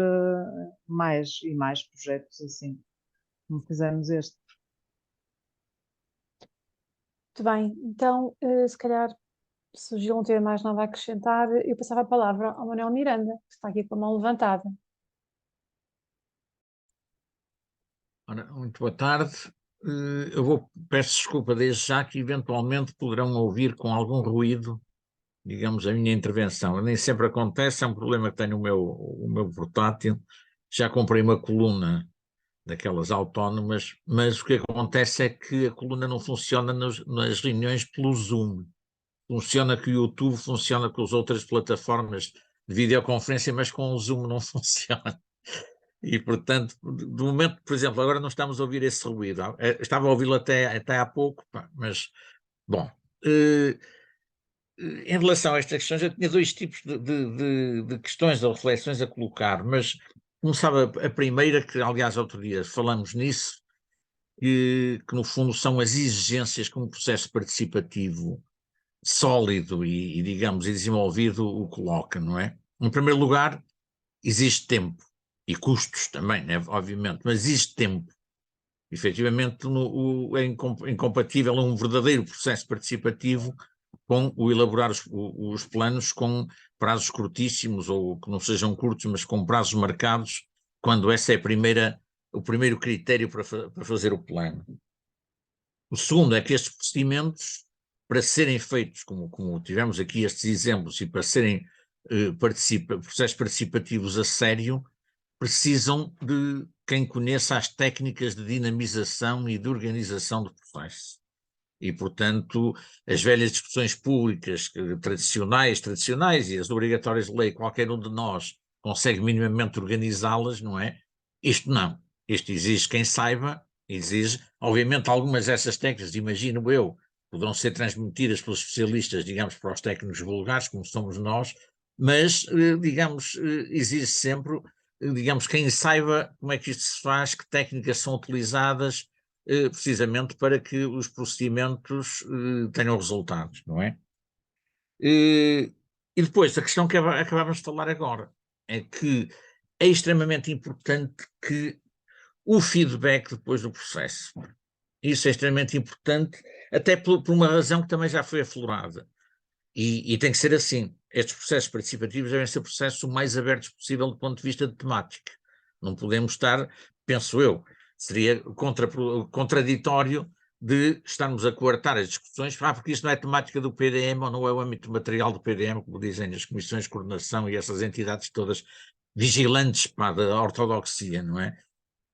mais e mais projetos assim, como fizemos este. Muito bem, então se calhar Se o Gil não tiver mais nada a acrescentar, eu passava a palavra ao Manuel Miranda, que está aqui com a mão levantada. Ora, muito boa tarde. Peço desculpa desde já que eventualmente poderão ouvir com algum ruído, digamos, a minha intervenção. Nem sempre acontece, é um problema que tenho o meu portátil. Já comprei uma coluna daquelas autónomas, mas o que acontece é que a coluna não funciona nas reuniões pelo Zoom. Funciona que o YouTube funciona com as outras plataformas de videoconferência, mas com o Zoom não funciona. E, portanto, do momento, por exemplo, agora não estamos a ouvir esse ruído. Estava a ouvi-lo até há pouco, mas, bom, em relação a estas questões, eu tinha dois tipos de questões ou reflexões a colocar, mas começava a primeira, que aliás outro dia falamos nisso, que no fundo são as exigências que um processo participativo sólido e digamos, e desenvolvido o coloca, não é? Em primeiro lugar, existe tempo. E custos também, né, obviamente, mas existe tempo. Efetivamente, é incompatível um verdadeiro processo participativo com o elaborar os planos com prazos curtíssimos, ou que não sejam curtos, mas com prazos marcados, quando esse é o primeiro critério para fazer o plano. O segundo é que estes procedimentos, para serem feitos, como tivemos aqui estes exemplos, e para serem processos participativos a sério, precisam de quem conheça as técnicas de dinamização e de organização do processo. E, portanto, as velhas discussões públicas tradicionais e as obrigatórias de lei, qualquer um de nós consegue minimamente organizá-las, não é? Isto não. Isto exige quem saiba, exige, obviamente, algumas dessas técnicas, imagino eu, poderão ser transmitidas pelos especialistas, digamos, para os técnicos vulgares, como somos nós, mas, digamos, exige sempre, digamos, quem saiba como é que isto se faz, que técnicas são utilizadas, precisamente para que os procedimentos tenham resultados, não é? E depois, a questão que acabámos de falar agora, é que é extremamente importante que o feedback depois do processo. Isso é extremamente importante, até por uma razão que também já foi aflorada. E tem que ser assim. Estes processos participativos devem ser processos o mais abertos possível do ponto de vista de temática. Não podemos estar, penso eu, seria contraditório de estarmos a coartar as discussões, porque isto não é temática do PDM ou não é o âmbito material do PDM, como dizem as comissões de coordenação e essas entidades todas vigilantes da ortodoxia, não é?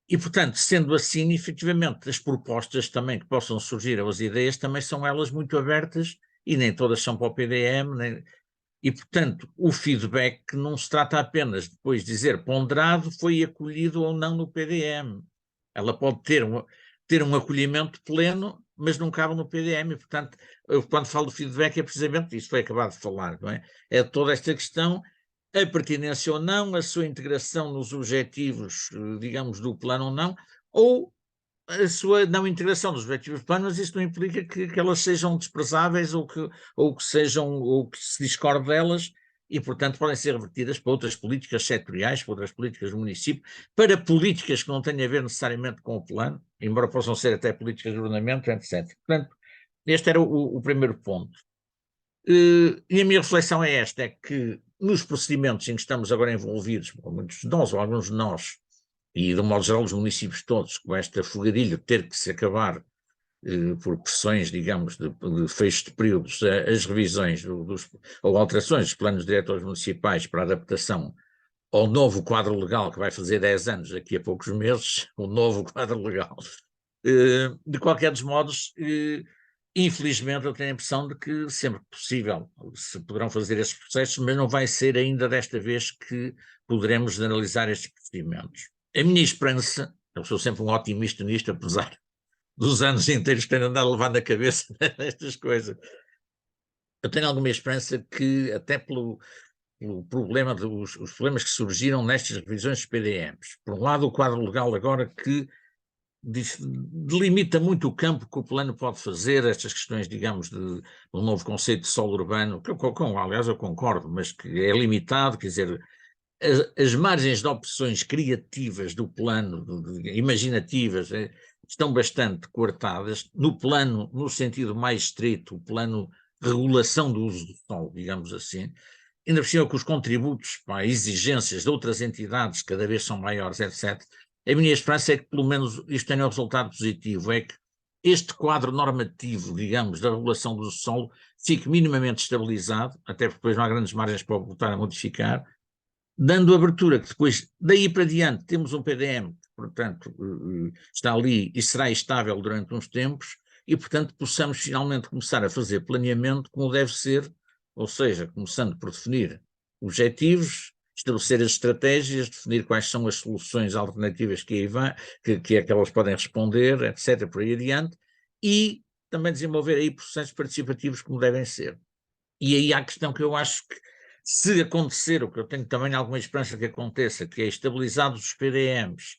E, portanto, sendo assim, efetivamente, as propostas também que possam surgir, ou as ideias, também são elas muito abertas e nem todas são para o PDM, e, portanto, o feedback não se trata apenas de depois dizer ponderado, foi acolhido ou não no PDM. Ela pode ter um acolhimento pleno, mas não cabe no PDM, e, portanto, eu, quando falo do feedback é precisamente isso, foi acabado de falar, não é? É toda esta questão, a pertinência ou não, a sua integração nos objetivos, digamos, do plano ou não, ou a sua não integração nos objetivos do plano, mas isso não implica que elas sejam desprezáveis ou que se discorde delas, e, portanto, podem ser revertidas para outras políticas setoriais, para outras políticas do município, para políticas que não têm a ver necessariamente com o plano, embora possam ser até políticas de ordenamento, etc. Portanto, este era o primeiro ponto. E a minha reflexão é esta, é que nos procedimentos em que estamos agora envolvidos, ou muitos de nós, ou alguns de nós, e de um modo geral os municípios todos, com esta fogadilha ter que se acabar por pressões, digamos, de fecho de períodos, as revisões ou alterações dos planos diretores municipais para adaptação ao novo quadro legal que vai fazer 10 anos daqui a poucos meses, o novo quadro legal. De qualquer dos modos, infelizmente eu tenho a impressão de que sempre que possível se poderão fazer esses processos, mas não vai ser ainda desta vez que poderemos generalizar estes procedimentos. A minha esperança, eu sou sempre um otimista nisto, apesar dos anos inteiros que tenho andado a levar na cabeça estas coisas, eu tenho alguma esperança que, até pelo problema os problemas que surgiram nestas revisões dos PDMs, por um lado o quadro legal agora que delimita muito o campo que o plano pode fazer, estas questões, digamos, do novo conceito de solo urbano, que aliás eu concordo, mas que é limitado, quer dizer, as margens de opções criativas do plano, imaginativas, estão bastante coartadas. No plano, no sentido mais estrito, o plano regulação do uso do solo, digamos assim, ainda por cima com os contributos para exigências de outras entidades cada vez são maiores, etc. A minha esperança é que pelo menos isto tenha um resultado positivo, é que este quadro normativo, digamos, da regulação do solo fique minimamente estabilizado, até porque depois não há grandes margens para voltar a modificar, dando abertura que depois, daí para diante, temos um PDM que, portanto, está ali e será estável durante uns tempos e, portanto, possamos finalmente começar a fazer planeamento como deve ser, ou seja, começando por definir objetivos, estabelecer as estratégias, definir quais são as soluções alternativas que aí vão, que é que elas podem responder, etc., por aí adiante, e também desenvolver aí processos participativos como devem ser. E aí há a questão que eu acho que, se acontecer, o que eu tenho também alguma esperança que aconteça, que é estabilizados os PDMs,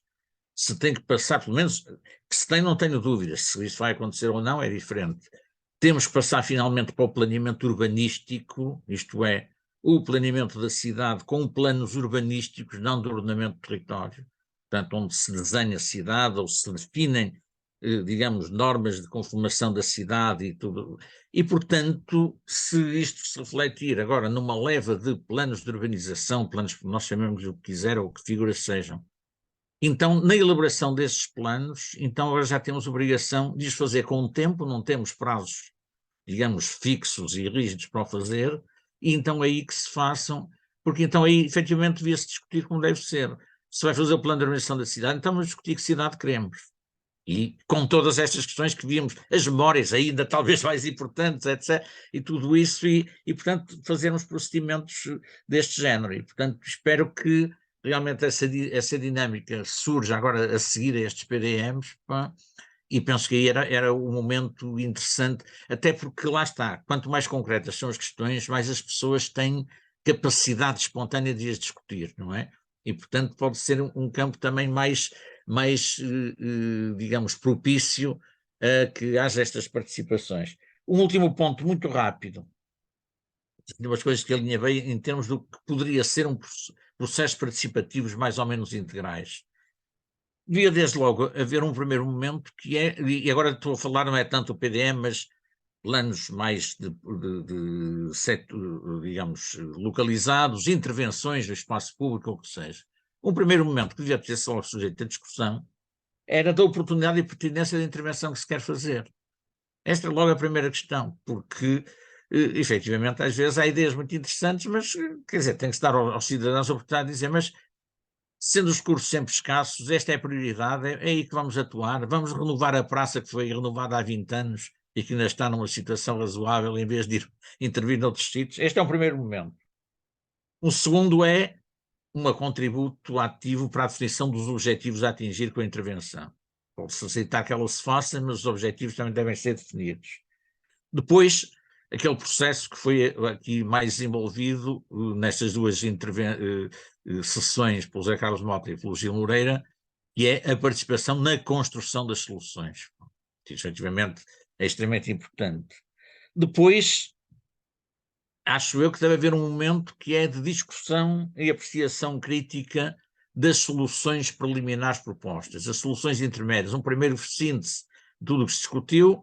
se tem que passar, pelo menos, que se tem, não tenho dúvidas, se isso vai acontecer ou não é diferente. Temos que passar finalmente para o planeamento urbanístico, isto é, o planeamento da cidade com planos urbanísticos, não de ordenamento do território, portanto, onde se desenha a cidade ou se definem, digamos, normas de conformação da cidade e tudo. E, portanto, se isto se refletir agora numa leva de planos de urbanização, planos que nós chamemos o que quiser ou que figuras sejam, então, na elaboração desses planos, então agora já temos obrigação de os fazer com o tempo, não temos prazos, digamos, fixos e rígidos para o fazer, e então aí que se façam, porque então aí efetivamente devia-se discutir como deve ser. Se vai fazer o plano de organização da cidade, então vamos discutir que cidade queremos. E com todas estas questões que vimos, as memórias ainda talvez mais importantes, etc., e tudo isso, e portanto fazermos procedimentos deste género. E portanto espero que realmente essa dinâmica surja agora a seguir a estes PDMs, pá, e penso que aí era um momento interessante, até porque lá está, quanto mais concretas são as questões, mais as pessoas têm capacidade espontânea de as discutir, não é? E portanto pode ser um campo também mais digamos, propício a que haja estas participações. Um último ponto muito rápido, umas coisas que alinha bem em termos do que poderia ser processos participativos mais ou menos integrais. Devia desde logo haver um primeiro momento que é, e agora estou a falar, não é tanto o PDM, mas planos mais de digamos, localizados, intervenções no espaço público, ou o que seja. Um primeiro momento que devia ter só sujeito à discussão era da oportunidade e pertinência da intervenção que se quer fazer. Esta é logo a primeira questão, porque, efetivamente, às vezes há ideias muito interessantes, mas, quer dizer, tem que se dar aos cidadãos a oportunidade de dizer, mas, sendo os recursos sempre escassos, esta é a prioridade, é aí que vamos atuar, vamos renovar a praça que foi renovada há 20 anos e que ainda está numa situação razoável, em vez de ir intervir noutros sítios. Este é um primeiro momento. Um segundo é um contributo ativo para a definição dos objetivos a atingir com a intervenção. Pode-se aceitar que ela se faça, mas os objetivos também devem ser definidos. Depois, aquele processo que foi aqui mais desenvolvido nestas duas sessões pelo José Carlos Mota e pelo Gil Moreira, que é a participação na construção das soluções. Que, efetivamente, é extremamente importante. Depois, acho eu que deve haver um momento que é de discussão e apreciação crítica das soluções preliminares propostas, as soluções intermédias. Um primeiro síntese de tudo o que se discutiu,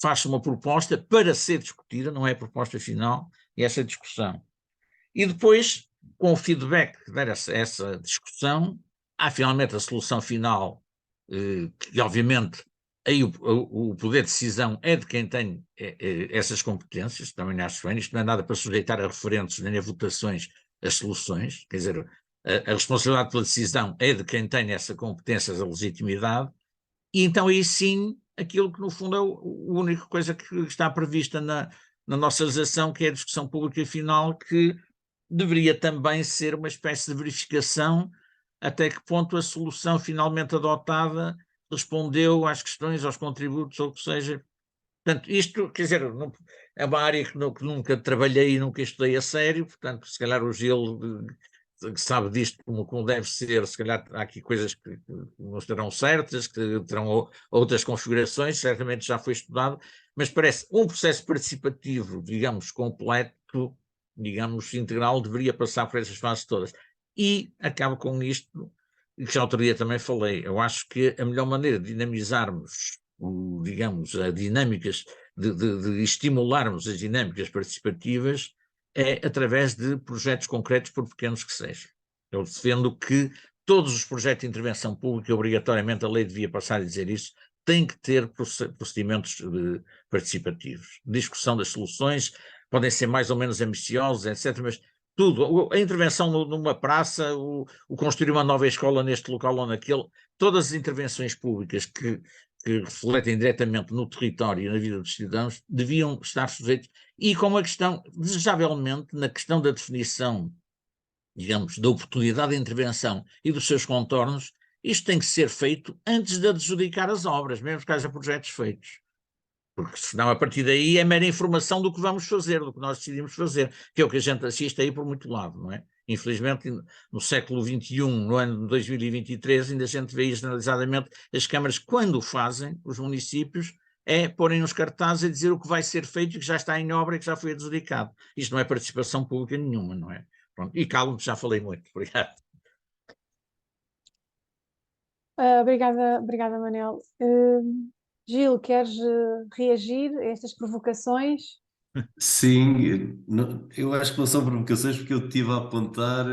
faz-se uma proposta para ser discutida, não é a proposta final, e essa discussão. E depois, com o feedback que der essa discussão, há finalmente a solução final, que obviamente aí o poder de decisão é de quem tem essas competências, também acho bem, isto não é nada para sujeitar a referentes nem a votações as soluções, quer dizer, a responsabilidade pela decisão é de quem tem essa competência, a legitimidade, e então aí sim, aquilo que no fundo é a única coisa que está prevista na nossa legislação, que é a discussão pública final, que deveria também ser uma espécie de verificação até que ponto a solução finalmente adotada respondeu às questões, aos contributos, ou o que seja. Portanto, isto, quer dizer, é uma área que nunca trabalhei e nunca estudei a sério, portanto, se calhar o Gil que sabe disto como deve ser, se calhar há aqui coisas que não estarão certas, que terão outras configurações, certamente já foi estudado, mas parece um processo participativo, digamos, completo, digamos, integral, deveria passar por essas fases todas. E acabo com isto, que já outro dia também falei, eu acho que a melhor maneira de dinamizarmos, digamos, as dinâmicas de estimularmos as dinâmicas participativas é através de projetos concretos, por pequenos que sejam. Eu defendo que todos os projetos de intervenção pública, obrigatoriamente a lei devia passar a dizer isso, têm que ter procedimentos participativos. Discussão das soluções, podem ser mais ou menos ambiciosos, etc., mas tudo, a intervenção numa praça, o construir uma nova escola neste local ou naquele, todas as intervenções públicas que refletem diretamente no território e na vida dos cidadãos deviam estar sujeitos, e com a questão, desejavelmente, na questão da definição, digamos, da oportunidade de intervenção e dos seus contornos, isto tem que ser feito antes de adjudicar as obras, mesmo que haja projetos feitos. Porque senão a partir daí é mera informação do que vamos fazer, do que nós decidimos fazer, que é o que a gente assiste aí por muito lado, não é? Infelizmente, no século XXI, no ano de 2023, ainda a gente vê generalizadamente as câmaras, quando fazem, os municípios, é porem nos cartazes a dizer o que vai ser feito e que já está em obra e que já foi adjudicado. Isto não é participação pública nenhuma, não é? Pronto. E calmo, já falei muito. Obrigado. Obrigada, Manel. Gil, queres reagir a estas provocações? Sim, eu acho que não são provocações porque eu estive a apontar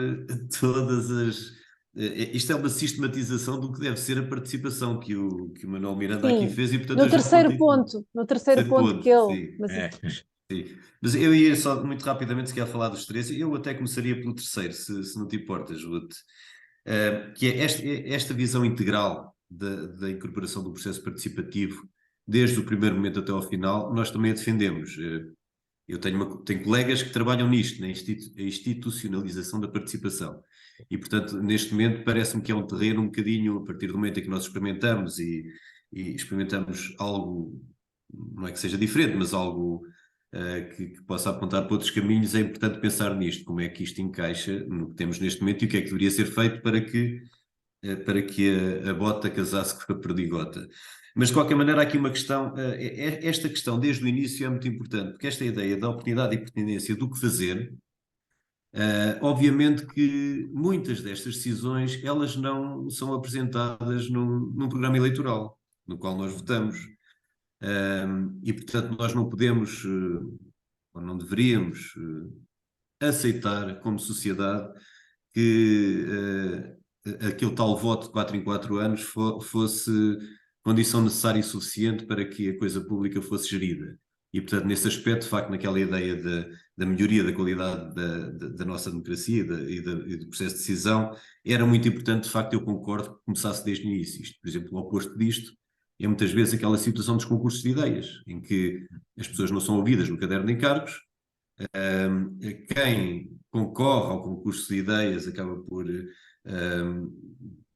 todas as. Isto é uma sistematização do que deve ser a participação que o Manuel Miranda aqui Sim, fez e, portanto, no a gente terceiro não tem ponto, no terceiro terceiro ponto ponto, que ele... sim. Mas, Sim. Mas eu ia só muito rapidamente se quer falar dos três, eu até começaria pelo terceiro, se não te importas, Ruth, que é esta visão integral da incorporação do processo participativo, desde o primeiro momento até ao final, nós também a defendemos. Eu tenho colegas que trabalham nisto, na institucionalização da participação. E, portanto, neste momento parece-me que é um terreno um bocadinho, a partir do momento em que nós experimentamos e experimentamos algo, não é que seja diferente, mas algo que possa apontar para outros caminhos, é importante pensar nisto, como é que isto encaixa no que temos neste momento e o que é que deveria ser feito para que a bota casasse com a perdigota. Mas, de qualquer maneira, há aqui uma questão, esta questão desde o início é muito importante, porque esta ideia da oportunidade e pertinência do que fazer, obviamente que muitas destas decisões, elas não são apresentadas num programa eleitoral, no qual nós votamos. E, portanto, nós não podemos, ou não deveríamos, aceitar como sociedade que aquele tal voto de 4 em 4 anos fosse condição necessária e suficiente para que a coisa pública fosse gerida. E, portanto, nesse aspecto, de facto, naquela ideia da melhoria da qualidade da nossa democracia e do processo de decisão, era muito importante, de facto, eu concordo que começasse desde o início. Isto, por exemplo, o oposto disto é muitas vezes aquela situação dos concursos de ideias, em que as pessoas não são ouvidas no caderno de encargos, quem concorre ao concurso de ideias acaba por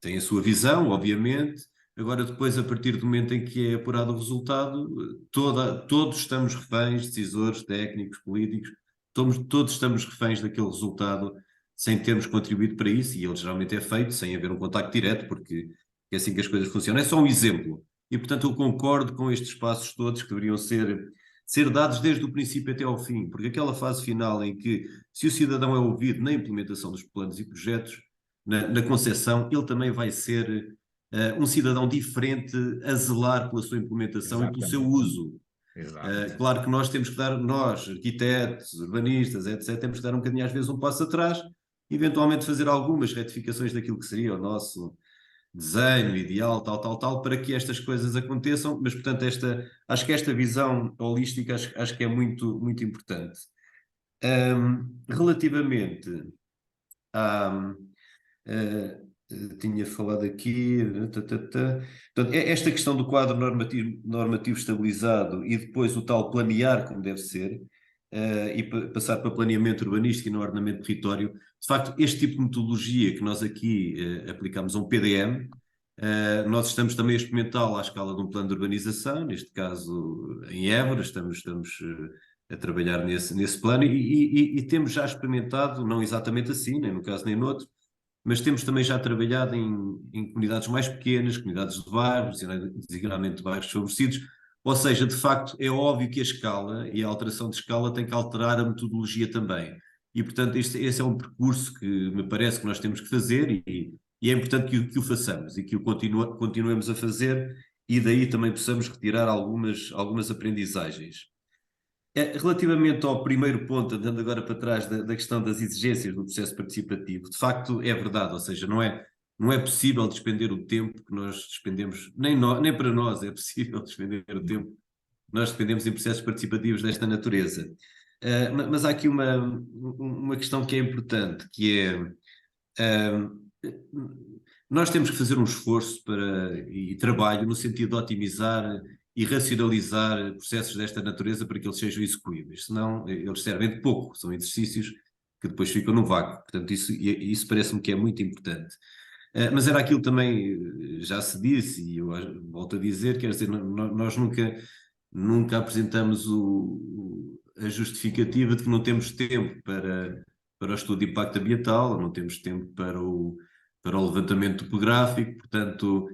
tem a sua visão, obviamente. Agora, depois, a partir do momento em que é apurado o resultado, todos estamos reféns, decisores, técnicos, políticos, todos estamos reféns daquele resultado sem termos contribuído para isso, e ele geralmente é feito sem haver um contacto direto, porque é assim que as coisas funcionam. É só um exemplo. E, portanto, eu concordo com estes passos todos que deveriam ser dados desde o princípio até ao fim, porque aquela fase final em que, se o cidadão é ouvido na implementação dos planos e projetos, na concepção, ele também vai ser um cidadão diferente a zelar pela sua implementação e pelo seu uso. Claro que nós temos que dar, nós, arquitetos, urbanistas, etc., temos que dar um bocadinho às vezes um passo atrás, eventualmente fazer algumas retificações daquilo que seria o nosso desenho ideal, tal, para que estas coisas aconteçam, mas, portanto, acho que esta visão holística acho que é muito, muito importante. Relativamente a... tinha falado aqui... Portanto, esta questão do quadro normativo estabilizado e depois o tal planear como deve ser, e passar para planeamento urbanístico e no ordenamento do território. De facto, este tipo de metodologia que nós aqui aplicamos a um PDM, nós estamos também a experimentá-lo à escala de um plano de urbanização, neste caso em Évora, estamos a trabalhar nesse plano e temos já experimentado, não exatamente assim, nem no caso nem no outro, mas temos também já trabalhado em comunidades mais pequenas, comunidades de bairros, designadamente de bairros desfavorecidos. Ou seja, de facto, é óbvio que a escala e a alteração de escala tem que alterar a metodologia também. E, portanto, esse é um percurso que me parece que nós temos que fazer e é importante que o façamos e que o continuemos a fazer e daí também possamos retirar algumas aprendizagens. Relativamente ao primeiro ponto, andando agora para trás da questão das exigências do processo participativo, de facto é verdade, ou seja, não é possível despender o tempo que nós despendemos, nem para nós é possível despender o tempo que nós despendemos em processos participativos desta natureza. Mas há aqui uma questão que é importante, que é nós temos que fazer um esforço e trabalho no sentido de otimizar e racionalizar processos desta natureza para que eles sejam execuíveis, senão eles servem de pouco, são exercícios que depois ficam no vácuo, portanto isso parece-me que é muito importante. Mas era aquilo também, já se disse, e eu volto a dizer, quer dizer, nós nunca apresentamos a justificativa de que não temos tempo para o estudo de impacto ambiental, ou não temos tempo para o levantamento topográfico, portanto,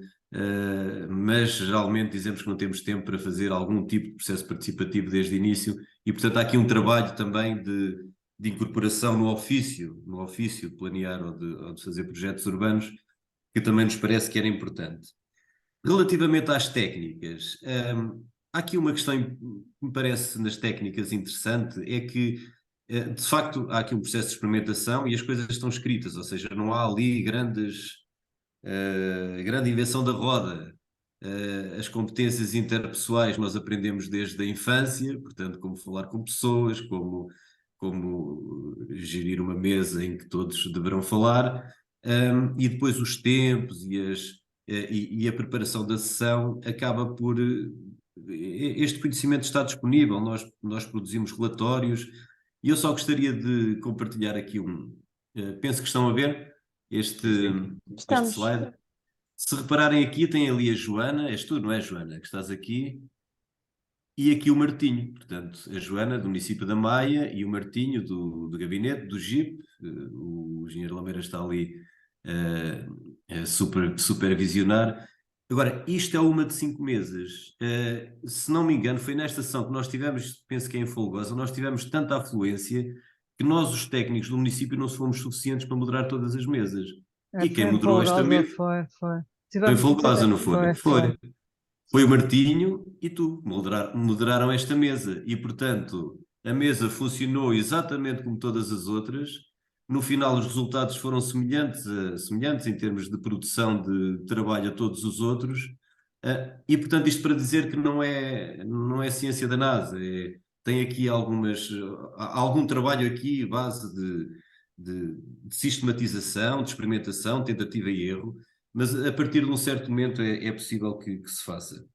mas geralmente dizemos que não temos tempo para fazer algum tipo de processo participativo desde o início, e portanto há aqui um trabalho também de incorporação no ofício de planear ou de fazer projetos urbanos, que também nos parece que era importante. Relativamente às técnicas, há aqui uma questão que me parece nas técnicas interessante, é que de facto há aqui um processo de experimentação e as coisas estão escritas, ou seja, não há ali grande invenção da roda. As competências interpessoais nós aprendemos desde a infância, portanto, como falar com pessoas, como gerir uma mesa em que todos deverão falar, e depois os tempos e a preparação da sessão acaba por... Este conhecimento está disponível, nós produzimos relatórios, e eu só gostaria de compartilhar aqui penso que estão a ver este slide. Se repararem aqui, tem ali a Joana, és tu, não é, Joana, que estás aqui, e aqui o Martinho, portanto, a Joana do município da Maia e o Martinho do gabinete, do GIP, o engenheiro Lameira está ali a supervisionar. Agora, isto é uma de 5 mesas. Se não me engano, foi nesta sessão que nós tivemos, penso que é em Folgosa, nós tivemos tanta afluência que nós, os técnicos do município, não fomos suficientes para moderar todas as mesas. E quem moderou esta mesa... Foi. Foi Folgosa, não foi? Foi o Martinho e tu, moderaram esta mesa. E, portanto, a mesa funcionou exatamente como todas as outras. No final, os resultados foram semelhantes em termos de produção de trabalho a todos os outros. E, portanto, isto para dizer que não é ciência da NASA. Tem aqui algum trabalho aqui, base de sistematização, de experimentação, tentativa e erro, mas a partir de um certo momento é possível que se faça.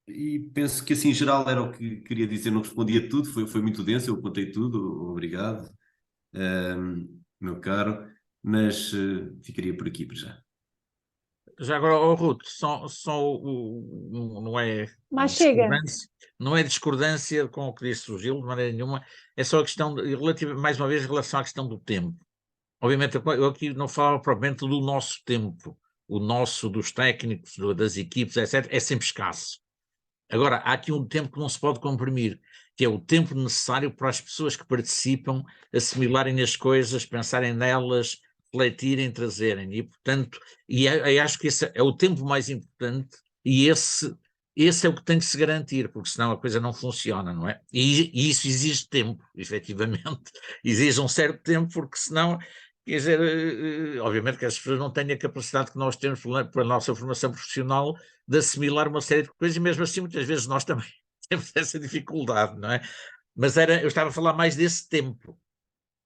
E penso que assim em geral era o que queria dizer, não respondi a tudo, foi muito denso, eu contei tudo, obrigado, meu caro, mas ficaria por aqui para já. Já agora, Ruth, não é Mas chega. Não é discordância com o que disse o Gil, de maneira nenhuma, é só a questão, mais uma vez, em relação à questão do tempo. Obviamente, eu aqui não falo propriamente do nosso tempo, o nosso, dos técnicos, das equipes, etc., é sempre escasso. Agora, há aqui um tempo que não se pode comprimir, que é o tempo necessário para as pessoas que participam assimilarem as coisas, pensarem nelas, refletirem, trazerem, e portanto, acho que esse é o tempo mais importante, e esse é o que tem que se garantir, porque senão a coisa não funciona, não é? E isso exige tempo, efetivamente, exige um certo tempo, porque senão, quer dizer, obviamente que as pessoas não têm a capacidade que nós temos para a nossa formação profissional de assimilar uma série de coisas, e mesmo assim muitas vezes nós também temos essa dificuldade, não é? Mas eu estava a falar mais desse tempo.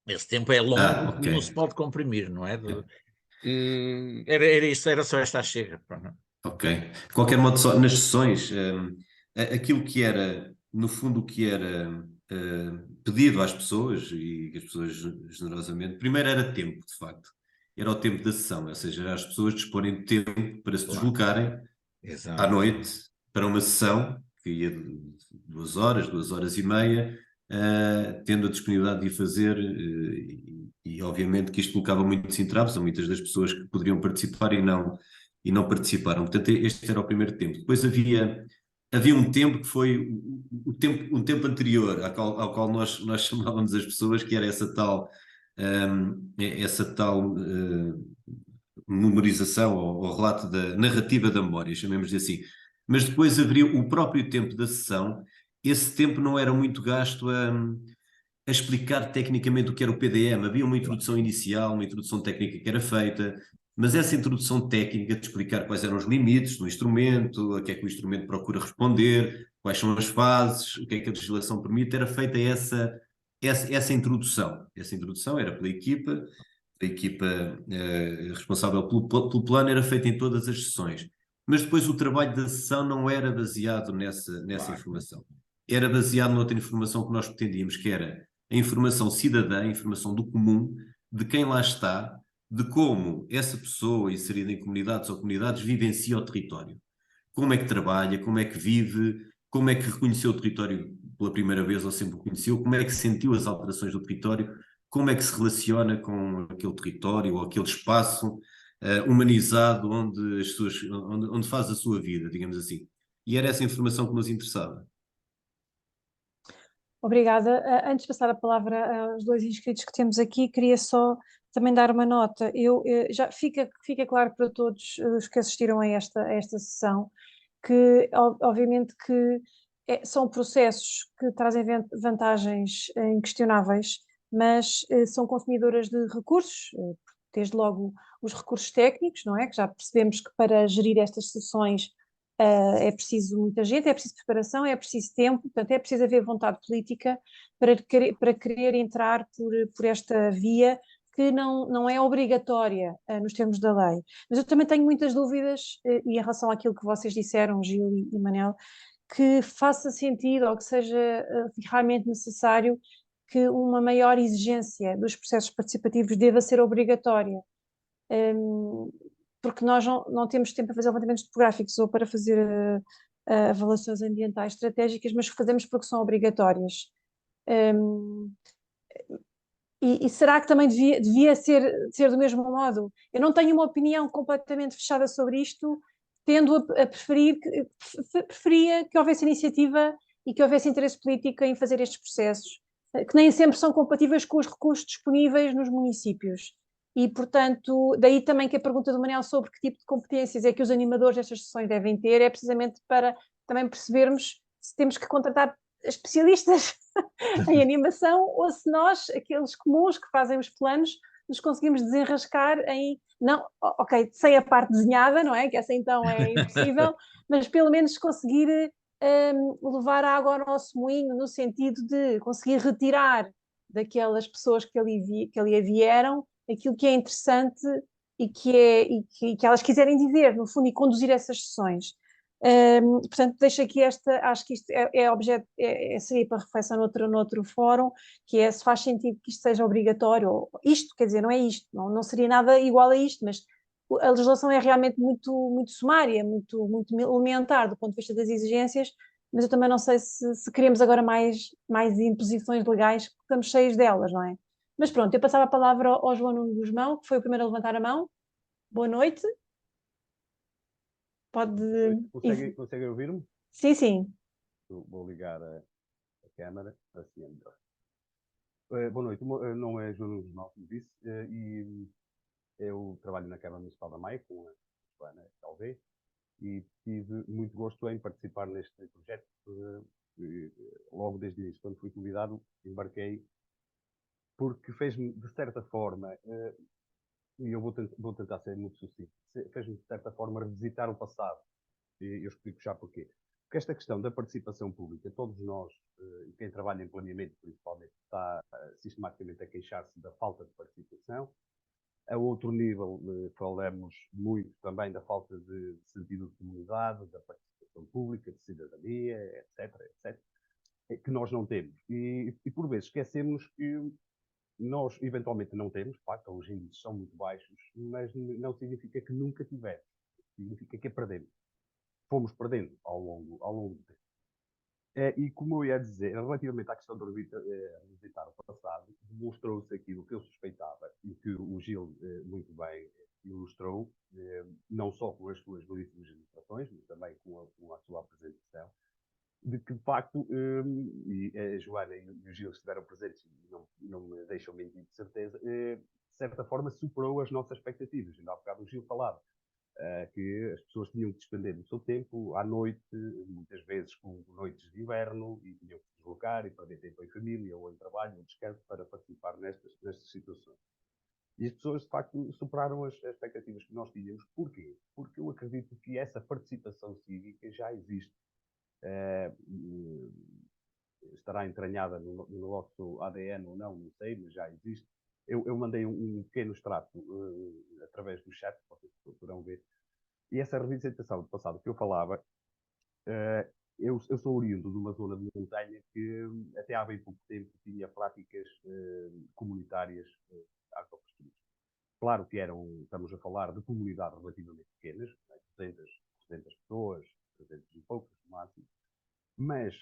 Esse tempo é longo, Okay. e não se pode comprimir, não é? Era isso, era só esta chega. Ok. De qualquer modo, só nas sessões, aquilo que era, no fundo, o que era pedido às pessoas, e as pessoas generosamente, primeiro era tempo, de facto. Era o tempo da sessão, ou seja, as pessoas disporem de tempo para se deslocarem à noite para uma sessão que ia de 2 horas, 2h30, tendo a disponibilidade de o fazer, e obviamente que isto colocava muitos entraves a muitas das pessoas que poderiam participar e não participaram. Portanto, este era o primeiro tempo. Depois havia um tempo que foi um tempo anterior ao qual nós chamávamos as pessoas, que era essa tal memorização ou relato da narrativa da memória, chamemos-lhe assim. Mas depois haveria o próprio tempo da sessão, esse tempo não era muito gasto a explicar tecnicamente o que era o PDM. Havia uma introdução inicial, uma introdução técnica que era feita, mas essa introdução técnica de explicar quais eram os limites do instrumento, a que é que o instrumento procura responder, quais são as fases, o que é que a legislação permite, era feita essa introdução. Essa introdução era pela equipa, a equipa responsável pelo plano era feita em todas as sessões. Mas depois o trabalho da sessão não era baseado nessa informação. Era baseado noutra informação que nós pretendíamos, que era a informação cidadã, a informação do comum, de quem lá está, de como essa pessoa inserida em comunidades ou comunidades vivencia o território. Como é que trabalha, como é que vive, como é que reconheceu o território pela primeira vez ou sempre o conheceu, como é que sentiu as alterações do território, como é que se relaciona com aquele território ou aquele espaço humanizado onde faz a sua vida, digamos assim. E era essa informação que nos interessava. Obrigada. Antes de passar a palavra aos dois inscritos que temos aqui, queria só também dar uma nota. Já fica claro para todos os que assistiram a esta sessão que, obviamente, que são processos que trazem vantagens inquestionáveis, mas são consumidoras de recursos, desde logo os recursos técnicos, não é? Que já percebemos que para gerir estas sessões é preciso muita gente, é preciso preparação, é preciso tempo, portanto é preciso haver vontade política para querer entrar por esta via que não é obrigatória nos termos da lei. Mas eu também tenho muitas dúvidas e em relação àquilo que vocês disseram, Gil e Manel, que faça sentido ou que seja realmente necessário que uma maior exigência dos processos participativos deva ser obrigatória. Porque nós não temos tempo para fazer levantamentos topográficos ou para fazer avaliações ambientais estratégicas, mas fazemos porque são obrigatórias. E será que também devia ser do mesmo modo? Eu não tenho uma opinião completamente fechada sobre isto, tendo a preferia que houvesse iniciativa e que houvesse interesse político em fazer estes processos, que nem sempre são compatíveis com os recursos disponíveis nos municípios. E, portanto, daí também que a pergunta do Manel sobre que tipo de competências é que os animadores destas sessões devem ter, é precisamente para também percebermos se temos que contratar especialistas em animação ou se nós, aqueles comuns que fazem os planos, nos conseguimos desenrascar em, não, ok, sem a parte desenhada, não é? Que essa então é impossível, mas pelo menos conseguir levar a água ao nosso moinho no sentido de conseguir retirar daquelas pessoas que ali vieram aquilo que é interessante e que elas quiserem dizer, no fundo, e conduzir essas sessões. Portanto, deixo aqui acho que isto seria para reflexão noutro fórum, que é se faz sentido que isto seja obrigatório, isto, quer dizer, não é isto, não seria nada igual a isto, mas a legislação é realmente muito, muito sumária, muito elementar do ponto de vista das exigências, mas eu também não sei se queremos agora mais imposições legais, porque estamos cheios delas, não é? Mas pronto, eu passava a palavra ao João Nuno Guzmão, que foi o primeiro a levantar a mão. Boa noite. Pode. Consegue ouvir-me? Sim, sim. Vou ligar a câmara, assim é melhor. Boa noite, meu nome é João Nuno Guzmão, como disse, e eu trabalho na Câmara Municipal da Maia, com a Joana Calvé, e tive muito gosto em participar neste projeto. Logo desde o início, quando fui convidado, embarquei, porque fez-me, de certa forma, e eu vou tentar ser muito sucinto, fez-me, de certa forma, revisitar o passado. E eu explico já porquê. Porque esta questão da participação pública, todos nós, e quem trabalha em planeamento principalmente, está sistematicamente a queixar-se da falta de participação. A outro nível, falamos muito também da falta de sentido de comunidade, da participação pública, de cidadania, etc., que nós não temos. E por vezes esquecemos que nós eventualmente não temos, de facto, os índices são muito baixos, mas não significa que nunca tivemos, significa que perdemos. Fomos perdendo ao longo do tempo. E como eu ia dizer, relativamente à questão de revisitar o passado, demonstrou-se aquilo que eu suspeitava e que o Gil muito bem ilustrou, não só com as suas belíssimas ilustrações, mas também com a sua apresentação, de que, de facto, e a Joana e o Gil estiveram presentes e não me deixam mentir de certeza, de certa forma, superou as nossas expectativas. Ainda há bocado o Gil falava que as pessoas tinham que despender do seu tempo à noite, muitas vezes com noites de inverno, e tinham que se deslocar e perder tempo em família, ou em trabalho, ou descanso, para participar nestas situações. E as pessoas, de facto, superaram as expectativas que nós tínhamos. Porquê? Porque eu acredito que essa participação cívica já existe. Estará entranhada no nosso ADN ou não sei, mas já existe. Eu mandei um pequeno extrato através do chat, vocês poderão ver. E essa revisitação do passado que eu falava, eu sou oriundo de uma zona de montanha que até há bem pouco tempo tinha práticas comunitárias agropastoril. Claro que estamos a falar de comunidades relativamente pequenas, 200 pessoas, 300 e poucas no máximo, mas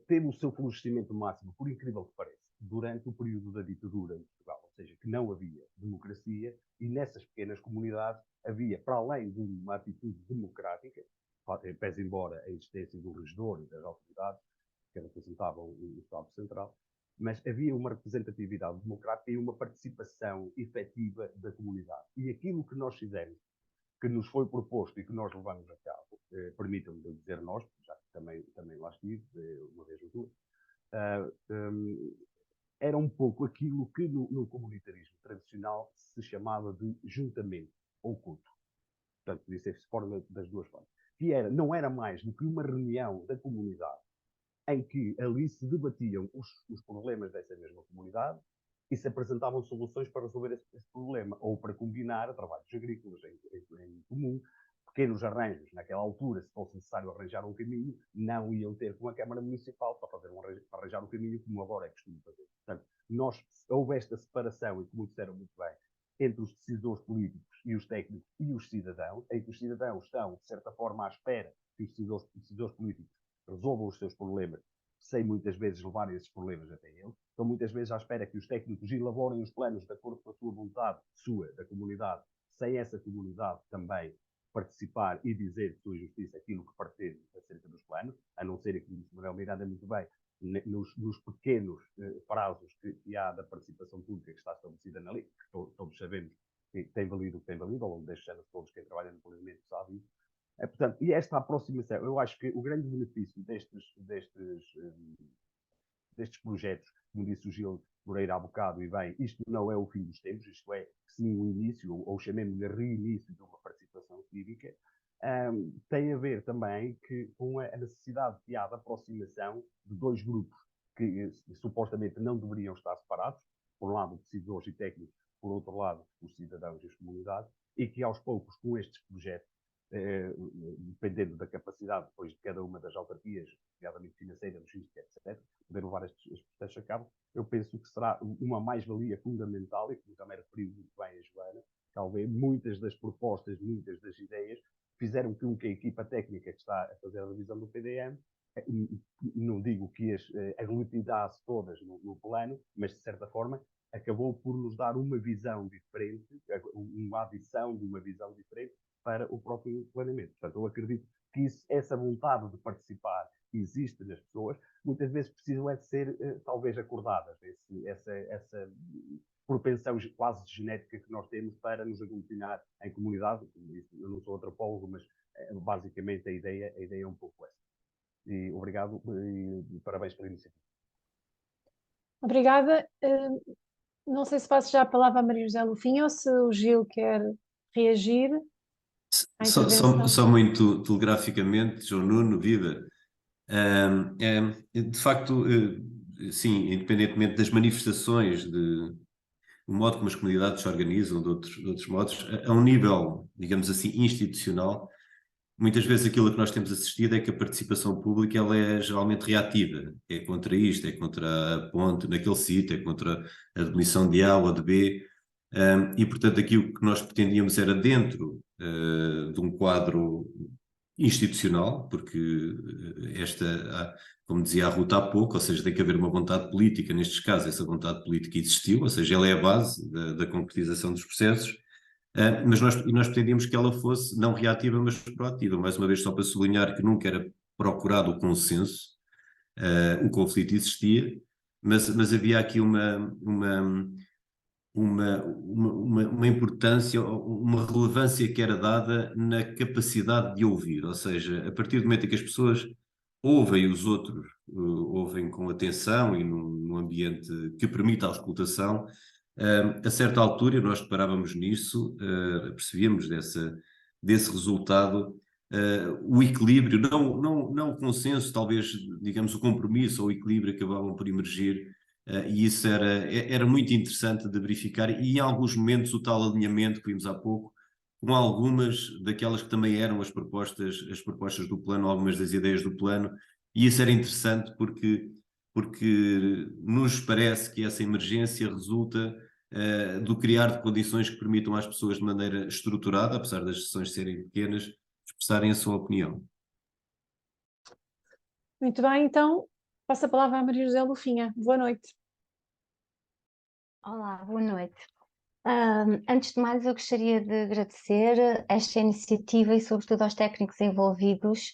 teve o seu florescimento máximo, por incrível que pareça, durante o período da ditadura em Portugal, ou seja, que não havia democracia, e nessas pequenas comunidades havia, para além de uma atitude democrática, pese embora a existência do regedor e das autoridades que representavam o Estado Central, mas havia uma representatividade democrática e uma participação efetiva da comunidade. E aquilo que nós fizemos, que nos foi proposto e que nós levamos a cabo, permitam-me dizer nós, já que também lá estive, uma vez ou duas, era um pouco aquilo que no comunitarismo tradicional se chamava de juntamento ou culto. Portanto, podia ser forma das duas formas. Que não era mais do que uma reunião da comunidade em que ali se debatiam os problemas dessa mesma comunidade e se apresentavam soluções para resolver esse problema, ou para combinar trabalhos agrícolas em comum, pequenos arranjos. Naquela altura, se fosse necessário arranjar um caminho, não iam ter com a Câmara Municipal para arranjar um caminho, como agora é costume fazer. Portanto, houve esta separação, e como disseram muito bem, entre os decisores políticos e os técnicos e os cidadãos, em que os cidadãos estão, de certa forma, à espera que os decisores políticos resolvam os seus problemas, sem muitas vezes levarem esses problemas até eles. Estão muitas vezes à espera que os técnicos elaborem os planos de acordo com a sua vontade, da comunidade, sem essa comunidade também participar e dizer de sua justiça aquilo que pretende acerca dos planos, a não ser, como disse Manuel Miranda muito bem, nos pequenos prazos que há da participação pública que está estabelecida na lei, que todos sabemos que tem valido o que tem valido, ao longo destes anos todos quem trabalha no planeamento sabe isso. Portanto, e esta aproximação, eu acho que o grande benefício destes projetos, como disse o Gil Moreira há bocado, e bem, isto não é o fim dos tempos, isto é, sim, o início, ou chamemos-lhe reinício de uma participação cívica, tem a ver também com a necessidade que há de aproximação de dois grupos que supostamente não deveriam estar separados, por um lado, decisores e técnicos, por outro lado, os cidadãos e as comunidades, e que aos poucos, com estes projetos, dependendo da capacidade depois de cada uma das autarquias, nomeadamente financeira, logística, etc., poder levar estes processos a cabo, eu penso que será uma mais-valia fundamental, e como também referiu muito bem a Joana, talvez muitas das propostas, muitas das ideias, fizeram com que a equipa técnica que está a fazer a revisão do PDM, não digo que as aglutinasse todas no plano, mas de certa forma acabou por nos dar uma visão diferente, uma adição de uma visão diferente para o próprio planeamento. Portanto, eu acredito que essa vontade de participar existe nas pessoas, muitas vezes precisam de ser talvez acordadas, essa propensão quase genética que nós temos para nos aglutinar em comunidade. Eu não sou antropólogo, mas basicamente a ideia é um pouco essa. E obrigado e parabéns pela iniciativa. Obrigada. Não sei se passo já a palavra a Maria José Lufim ou se o Gil quer reagir. Só muito telegraficamente, João Nuno, viva. De facto, sim, independentemente das manifestações, do modo como as comunidades se organizam, de outros modos, a um nível, digamos assim, institucional, muitas vezes aquilo que nós temos assistido é que a participação pública ela é geralmente reativa, é contra isto, é contra a ponte naquele sítio, é contra a demolição de A ou de B, e portanto aqui o que nós pretendíamos era dentro de um quadro institucional, porque como dizia a Ruth há pouco, ou seja, tem que haver uma vontade política, nestes casos essa vontade política existiu, ou seja, ela é a base da concretização dos processos, mas nós pretendíamos que ela fosse não reativa, mas proativa, mais uma vez só para sublinhar que nunca era procurado o consenso, o conflito existia, mas havia aqui uma importância, uma relevância que era dada na capacidade de ouvir, ou seja, a partir do momento em que as pessoas ouvem os outros, ouvem com atenção e num ambiente que permite a auscultação, a certa altura, nós deparávamos nisso, percebíamos desse resultado, o equilíbrio, não o consenso, talvez, digamos, o compromisso ou o equilíbrio acabavam por emergir. E isso era muito interessante de verificar, e em alguns momentos o tal alinhamento que vimos há pouco, com algumas daquelas que também eram as propostas do plano, algumas das ideias do plano, e isso era interessante porque nos parece que essa emergência resulta do criar de condições que permitam às pessoas de maneira estruturada, apesar das sessões serem pequenas, expressarem a sua opinião. Muito bem, então passo a palavra à Maria José Lufinha. Boa noite. Olá, boa noite. Antes de mais, eu gostaria de agradecer esta iniciativa e, sobretudo, aos técnicos envolvidos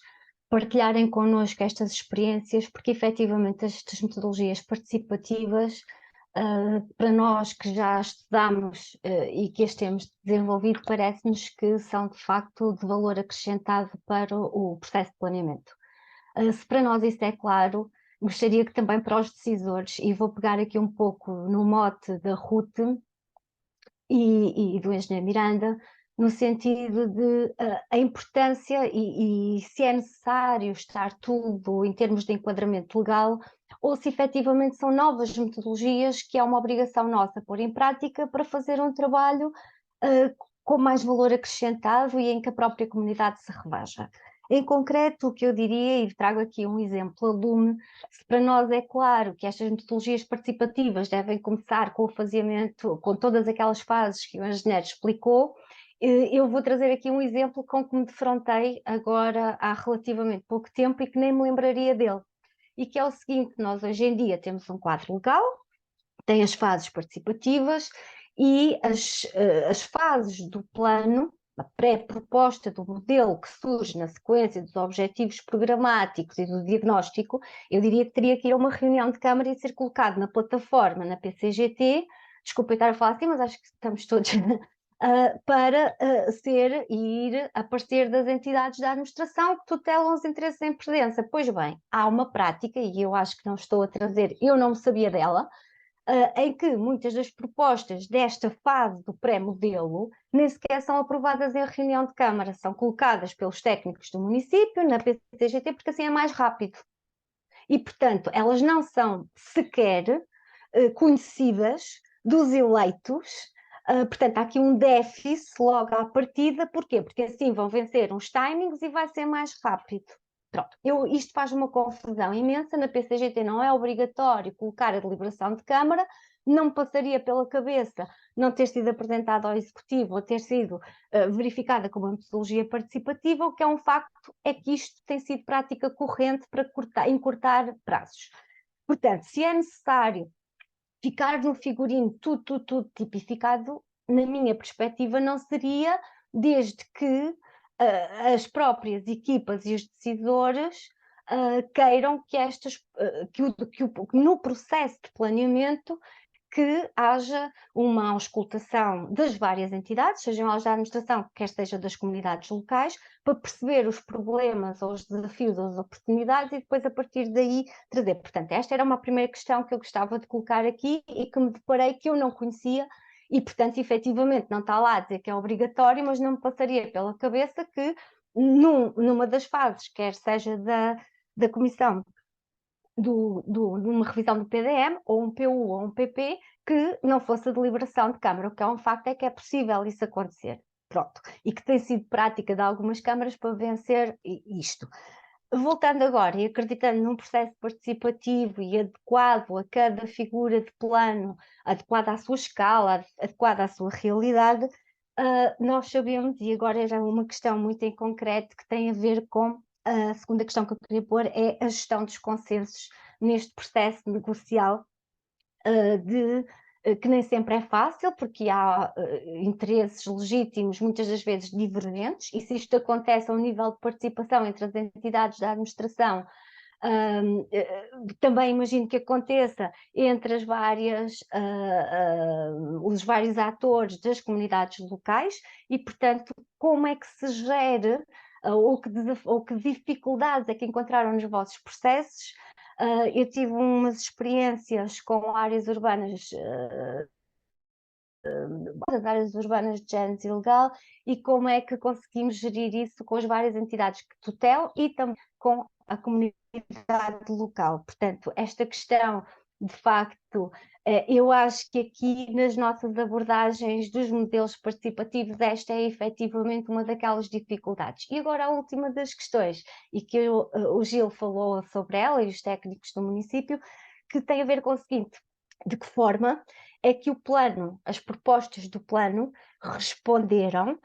partilharem connosco estas experiências, porque efetivamente estas metodologias participativas, para nós que já estudamos e que as temos desenvolvido, parece-nos que são de facto de valor acrescentado para o processo de planeamento. Se para nós isso é claro, gostaria que também para os decisores, e vou pegar aqui um pouco no mote da Ruth e do engenheiro Miranda, no sentido de a importância e se é necessário estar tudo em termos de enquadramento legal, ou se efetivamente são novas metodologias que é uma obrigação nossa pôr em prática para fazer um trabalho com mais valor acrescentado e em que a própria comunidade se reveja. Em concreto, o que eu diria, e trago aqui um exemplo a lume, se para nós é claro que estas metodologias participativas devem começar com o faziamento, com todas aquelas fases que o engenheiro explicou, eu vou trazer aqui um exemplo com que me defrontei agora há relativamente pouco tempo e que nem me lembraria dele. E que é o seguinte: nós hoje em dia temos um quadro legal, tem as fases participativas e as fases do plano, a pré-proposta do modelo que surge na sequência dos objetivos programáticos e do diagnóstico, eu diria que teria que ir a uma reunião de Câmara e ser colocado na plataforma, na PCGT, desculpa estar a falar assim, mas acho que estamos todos... para ir a partir das entidades da administração que tutelam os interesses em presença. Pois bem, há uma prática, e eu acho que não estou a trazer, eu não sabia dela, em que muitas das propostas desta fase do pré-modelo nem sequer são aprovadas em reunião de Câmara, são colocadas pelos técnicos do município na PCGT, porque assim é mais rápido. E, portanto, elas não são sequer conhecidas dos eleitos. Portanto, há aqui um déficit logo à partida. Porquê? Porque assim vão vencer uns timings e vai ser mais rápido. Pronto, isto faz uma confusão imensa. Na PCGT não é obrigatório colocar a deliberação de Câmara, não me passaria pela cabeça não ter sido apresentada ao Executivo ou ter sido verificada como uma metodologia participativa. O que é um facto é que isto tem sido prática corrente para encurtar prazos. Portanto, se é necessário ficar no figurino tudo tipificado, na minha perspectiva não seria, desde que as próprias equipas e os decisores queiram que que no processo de planeamento que haja uma auscultação das várias entidades, sejam elas da administração, quer seja das comunidades locais, para perceber os problemas, ou os desafios, ou as oportunidades, e depois a partir daí trazer. Portanto, esta era uma primeira questão que eu gostava de colocar aqui e que me deparei que eu não conhecia, e portanto, efetivamente, não está lá a dizer que é obrigatório, mas não me passaria pela cabeça que numa das fases, quer seja da comissão numa revisão do PDM, ou um PU ou um PP, que não fosse a deliberação de Câmara. O que é um facto é que é possível isso acontecer. Pronto. E que tem sido prática de algumas câmaras para vencer isto. Voltando agora e acreditando num processo participativo e adequado a cada figura de plano, adequado à sua escala, adequado à sua realidade, nós sabemos, e agora era uma questão muito em concreto que tem a ver com a segunda questão que eu queria pôr, é a gestão dos consensos neste processo negocial, que nem sempre é fácil, porque há interesses legítimos, muitas das vezes divergentes, e se isto acontece a um nível de participação entre as entidades da administração, Também imagino que aconteça entre os vários atores das comunidades locais e, portanto, como é que se gere ou que dificuldades é que encontraram nos vossos processos. Eu tive umas experiências com áreas urbanas, das áreas urbanas de género ilegal, e como é que conseguimos gerir isso com as várias entidades que tutelam e também com a comunidade local. Portanto, esta questão, de facto, eu acho que aqui nas nossas abordagens dos modelos participativos, esta é efetivamente uma daquelas dificuldades. E agora a última das questões, e que o Gil falou sobre ela e os técnicos do município, que tem a ver com o seguinte: de que forma é que o plano, as propostas do plano responderam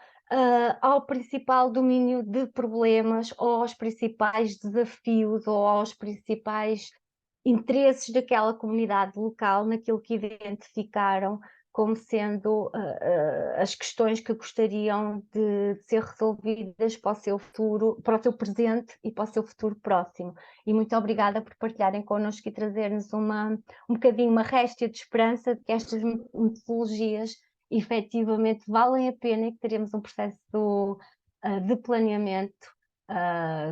ao principal domínio de problemas, ou aos principais desafios, ou aos principais interesses daquela comunidade local, naquilo que identificaram como sendo as questões que gostariam de ser resolvidas para o seu futuro, para o seu presente e para o seu futuro próximo. E muito obrigada por partilharem connosco e trazer-nos um bocadinho, uma réstia de esperança de que estas metodologias efetivamente valem a pena e que teremos um processo de planeamento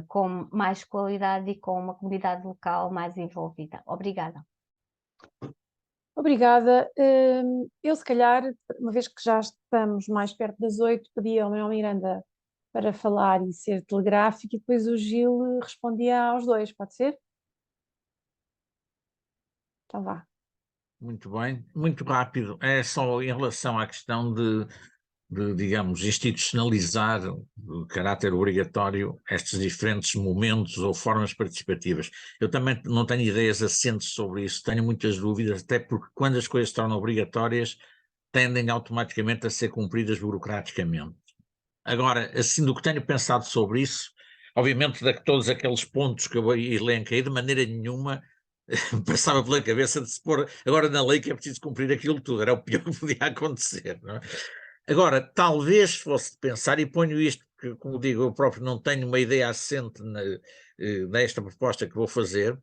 com mais qualidade e com uma comunidade local mais envolvida. Obrigada. Obrigada. Eu, se calhar, uma vez que já estamos mais perto das 8, pedi ao Manuel Miranda para falar e ser telegráfico, e depois o Gil respondia aos dois, pode ser? Então vá. Muito bem, muito rápido. É só em relação à questão de digamos, institucionalizar de caráter obrigatório estes diferentes momentos ou formas participativas. Eu também não tenho ideias assentes sobre isso, tenho muitas dúvidas, até porque quando as coisas se tornam obrigatórias, tendem automaticamente a ser cumpridas burocraticamente. Agora, assim, do que tenho pensado sobre isso, obviamente, de todos aqueles pontos que eu elenquei, de maneira nenhuma passava pela cabeça de se pôr agora na lei que é preciso cumprir aquilo tudo, era o pior que podia acontecer, não é? Agora, talvez fosse de pensar, e ponho isto porque, como digo, eu próprio não tenho uma ideia assente nesta proposta que vou fazer,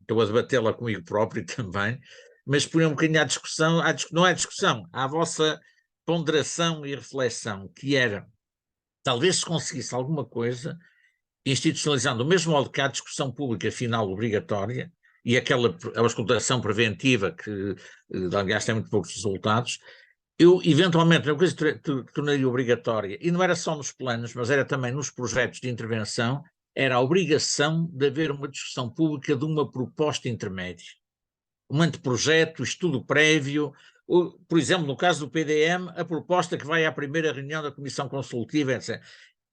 estou a debatê-la comigo próprio também, mas ponho um bocadinho à discussão, não é discussão, à vossa ponderação e reflexão, que era, talvez se conseguisse alguma coisa, institucionalizando o mesmo modo que há a discussão pública final obrigatória, e aquela a auscultação preventiva que, aliás, tem muito poucos resultados. Eu, eventualmente, uma coisa que tornaria obrigatória, e não era só nos planos, mas era também nos projetos de intervenção, era a obrigação de haver uma discussão pública de uma proposta intermédia. Um anteprojeto, estudo prévio, por exemplo, no caso do PDM, a proposta que vai à primeira reunião da Comissão Consultiva, etc.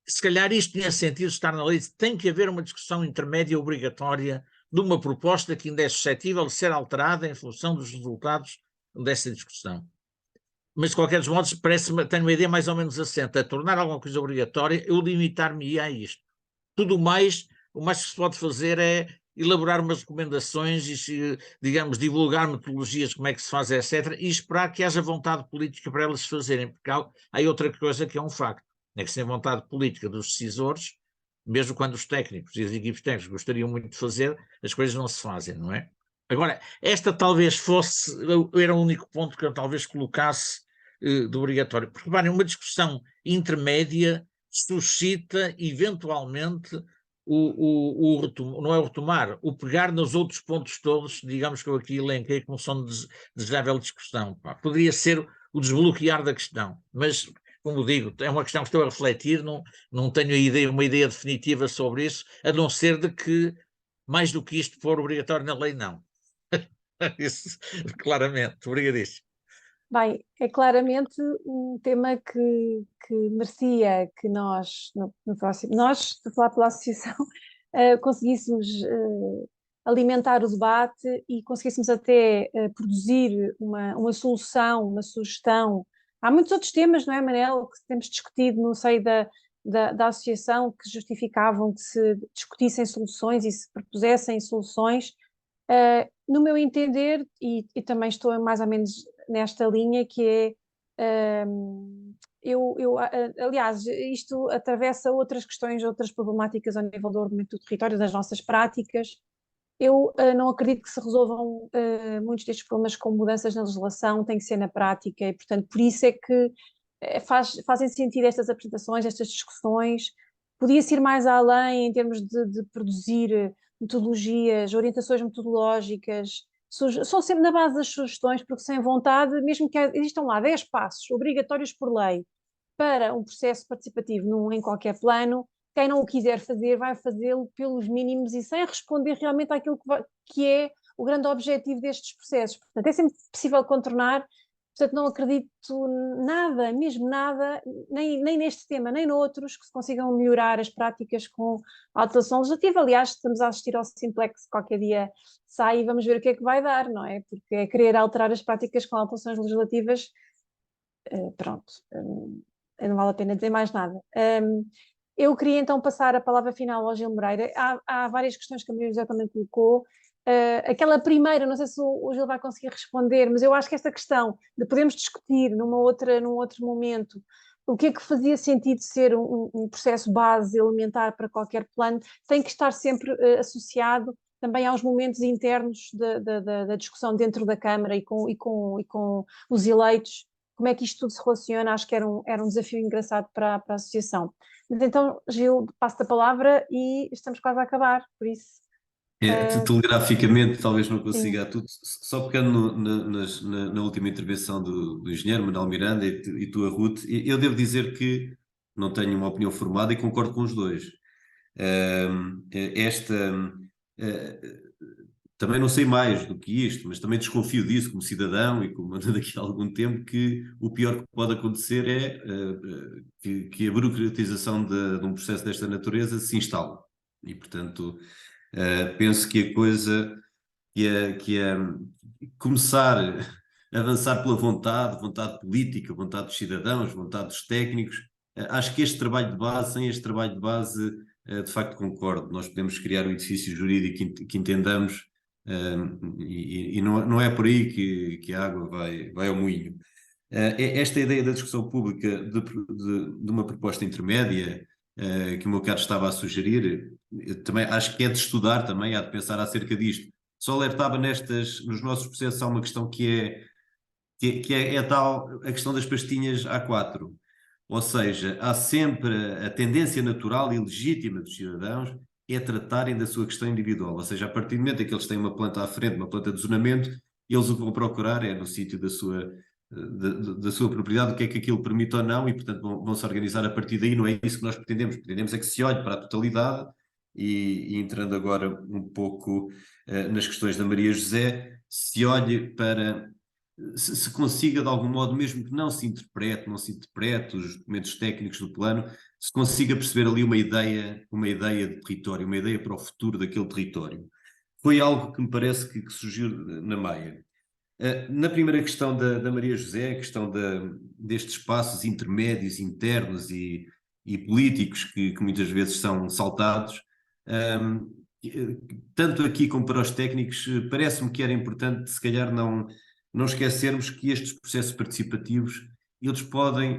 Se calhar isto tinha sentido estar na lei, tem que haver uma discussão intermédia obrigatória de uma proposta que ainda é suscetível de ser alterada em função dos resultados dessa discussão. Mas, de qualquer modo, parece-me, tenho uma ideia mais ou menos assente, a tornar alguma coisa obrigatória, eu limitar-me a isto. Tudo mais, o mais que se pode fazer é elaborar umas recomendações e, digamos, divulgar metodologias, como é que se faz, etc., e esperar que haja vontade política para elas se fazerem, porque há outra coisa que é um facto, é que sem vontade política dos decisores, mesmo quando os técnicos e as equipes técnicas gostariam muito de fazer, as coisas não se fazem, não é? Agora, esta talvez era o único ponto que eu talvez colocasse de obrigatório, porque reparem, uma discussão intermédia suscita eventualmente não é o retomar, o pegar nos outros pontos todos, digamos que eu aqui elenquei como são desejável discussão. Poderia ser o desbloquear da questão, mas, como digo, é uma questão que estou a refletir, não tenho uma ideia definitiva sobre isso, a não ser de que, mais do que isto for obrigatório na lei, não. Isso, claramente, obrigadíssimo. Bem, é claramente um tema que merecia que nós, no próximo, nós, estou a falar pela associação, conseguíssemos alimentar o debate e conseguíssemos até produzir uma solução, uma sugestão. Há muitos outros temas, não é, Manel, que temos discutido no seio da associação, que justificavam que se discutissem soluções e se propusessem soluções. No meu entender, e também estou mais ou menos nesta linha, que é, aliás, isto atravessa outras questões, outras problemáticas ao nível do ordenamento do território, das nossas práticas, Eu não acredito que se resolvam muitos destes problemas com mudanças na legislação, tem que ser na prática e, portanto, por isso é que fazem sentido estas apresentações, estas discussões. Podia-se ir mais além em termos de produzir metodologias, orientações metodológicas, são sempre na base das sugestões, porque sem vontade, mesmo que existam lá 10 passos obrigatórios por lei para um processo participativo em qualquer plano, quem não o quiser fazer vai fazê-lo pelos mínimos e sem responder realmente àquilo que é o grande objetivo destes processos. Portanto, é sempre possível contornar. Portanto, não acredito nada, mesmo nada, nem neste tema, nem noutros, que se consigam melhorar as práticas com a alteração legislativa. Aliás, estamos a assistir ao Simplex, qualquer dia sai e vamos ver o que é que vai dar, não é? Porque é querer alterar as práticas com alterações legislativas, pronto, não vale a pena dizer mais nada. Eu queria então passar a palavra final ao Gil Moreira. Há várias questões que a Maria José também colocou. Aquela primeira, não sei se o Gil vai conseguir responder, mas eu acho que esta questão de podermos discutir num outro momento o que é que fazia sentido ser um processo base elementar para qualquer plano, tem que estar sempre associado também aos momentos internos da discussão dentro da Câmara e com os eleitos. Como é que isto tudo se relaciona? Acho que era um desafio engraçado para a associação. Mas então, Gil, passo-te a palavra e estamos quase a acabar, por isso. Telegraficamente, talvez não Sim. consiga a tudo, só pegando na última intervenção do engenheiro Manuel Miranda e tu, a Ruth, eu devo dizer que não tenho uma opinião formada e concordo com os dois. Também não sei mais do que isto, mas também desconfio disso como cidadão e como daqui a algum tempo, que o pior que pode acontecer é que a burocratização de um processo desta natureza se instale. E, portanto, penso que a coisa que é começar a avançar pela vontade política, vontade dos cidadãos, vontade dos técnicos. Acho que este trabalho de base, sem este trabalho de base, de facto concordo, nós podemos criar um edifício jurídico que entendamos, e não é por aí que a água vai ao moinho. Esta ideia da discussão pública de uma proposta intermédia, que o meu caro estava a sugerir, também acho que é de estudar também, há de pensar acerca disto. Só alertava nos nossos processos há uma questão que é a questão das pastinhas A4. Ou seja, há sempre a tendência natural e legítima dos cidadãos é tratarem da sua questão individual. Ou seja, a partir do momento em que eles têm uma planta à frente, uma planta de zonamento, eles o que vão procurar é no sítio da sua propriedade, o que é que aquilo permite ou não, e portanto vão-se organizar a partir daí. Não é isso que nós pretendemos. Pretendemos é que se olhe para a totalidade e entrando agora um pouco nas questões da Maria José, se olhe para... Se consiga de algum modo, mesmo que não se interprete os documentos técnicos do plano, se consiga perceber ali uma ideia de território, uma ideia para o futuro daquele território. Foi algo que me parece que surgiu na Maia. Na primeira questão da Maria José, a questão destes espaços intermédios, internos e políticos que muitas vezes são saltados, tanto aqui como para os técnicos, parece-me que era importante, se calhar, não esquecermos que estes processos participativos,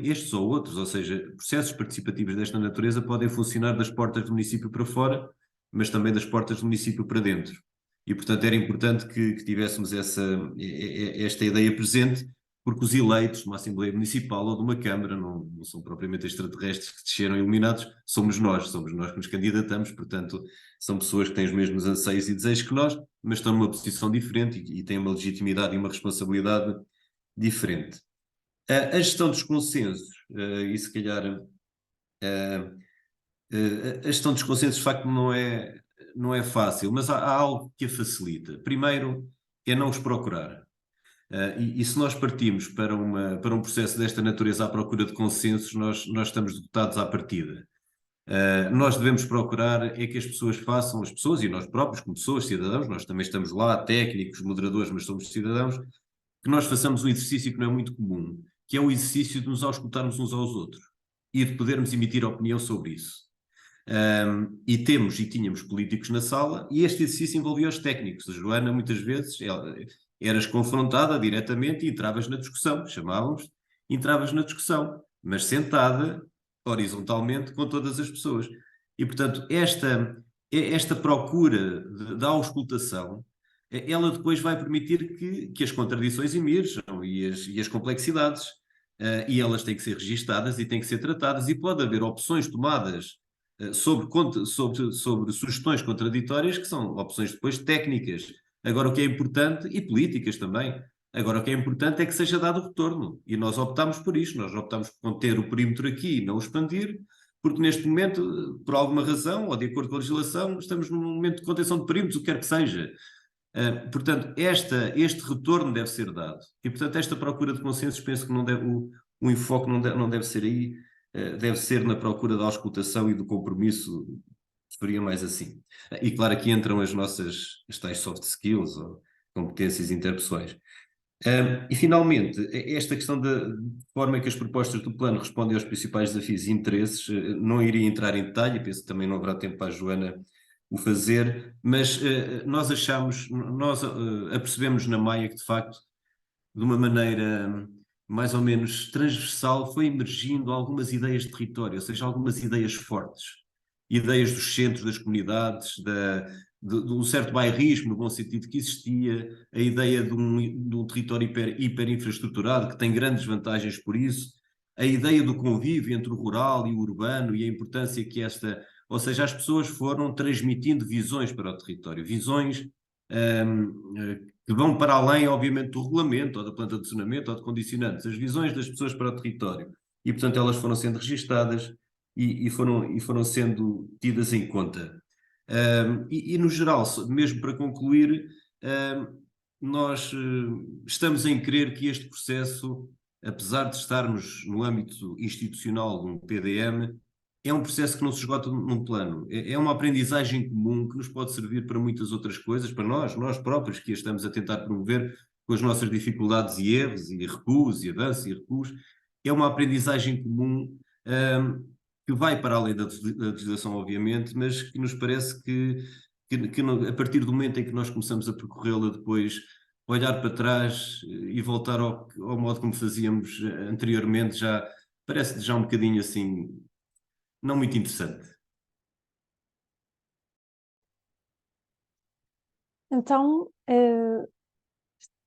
estes ou outros, ou seja, processos participativos desta natureza podem funcionar das portas do município para fora, mas também das portas do município para dentro. E, portanto, era importante que tivéssemos esta ideia presente, porque os eleitos de uma Assembleia Municipal ou de uma Câmara não são propriamente extraterrestres que desceram iluminados, somos nós que nos candidatamos, portanto, são pessoas que têm os mesmos anseios e desejos que nós, mas estão numa posição diferente e têm uma legitimidade e uma responsabilidade diferente. A gestão dos consensos, e se calhar a gestão dos consensos de facto não é fácil, mas há algo que a facilita. Primeiro, é não os procurar. E se nós partimos para um processo desta natureza à procura de consensos, nós estamos dotados à partida. Nós devemos procurar é que as pessoas façam, as pessoas e nós próprios, como pessoas, cidadãos, nós também estamos lá, técnicos, moderadores, mas somos cidadãos, que nós façamos um exercício que não é muito comum, que é o exercício de nos auscultarmos uns aos outros e de podermos emitir opinião sobre isso. E tínhamos políticos na sala e este exercício envolvia os técnicos. A Joana, muitas vezes, eras confrontada diretamente e entravas na discussão, entravas na discussão, mas sentada horizontalmente com todas as pessoas. E, portanto, esta procura da auscultação, ela depois vai permitir que as contradições emerjam e as complexidades, e elas têm que ser registadas e têm que ser tratadas, e pode haver opções tomadas sobre sugestões contraditórias, que são opções depois técnicas. Agora, o que é importante, e políticas também, agora o que é importante é que seja dado o retorno, e nós optámos por isto, nós optámos por conter o perímetro aqui e não o expandir, porque neste momento, por alguma razão, ou de acordo com a legislação, estamos num momento de contenção de perímetros, o que quer que seja. Portanto, este retorno deve ser dado. E, portanto, esta procura de consensos, penso que não deve, o enfoque não deve ser aí, deve ser na procura da auscultação e do compromisso, seria mais assim. E claro, aqui entram as tais soft skills, ou competências interpessoais. E finalmente, esta questão da forma que as propostas do plano respondem aos principais desafios e interesses, não iria entrar em detalhe, penso que também não haverá tempo para a Joana o fazer, mas nós apercebemos na Maia que de facto, de uma maneira mais ou menos transversal, foi emergindo algumas ideias de território, ou seja, algumas ideias fortes, ideias dos centros, das comunidades, de um certo bairrismo, no bom sentido que existia, a ideia de um território hiper infraestruturado, que tem grandes vantagens por isso, a ideia do convívio entre o rural e o urbano e a importância que ou seja, as pessoas foram transmitindo visões para o território, visões que vão para além, obviamente, do regulamento, ou da planta de zonamento, ou de condicionantes, as visões das pessoas para o território. E, portanto, elas foram sendo registadas e foram sendo tidas em conta. No geral, mesmo para concluir, nós estamos em crer que este processo, apesar de estarmos no âmbito institucional de um PDM, é um processo que não se esgota num plano. É uma aprendizagem comum que nos pode servir para muitas outras coisas, para nós próprios, que a estamos a tentar promover com as nossas dificuldades e erros, e recuos, e avanços e recuos. É uma aprendizagem comum que vai para além da legislação, obviamente, mas que nos parece que a partir do momento em que nós começamos a percorrê-la depois, olhar para trás e voltar ao modo como fazíamos anteriormente, já parece já um bocadinho assim, não muito interessante. Então,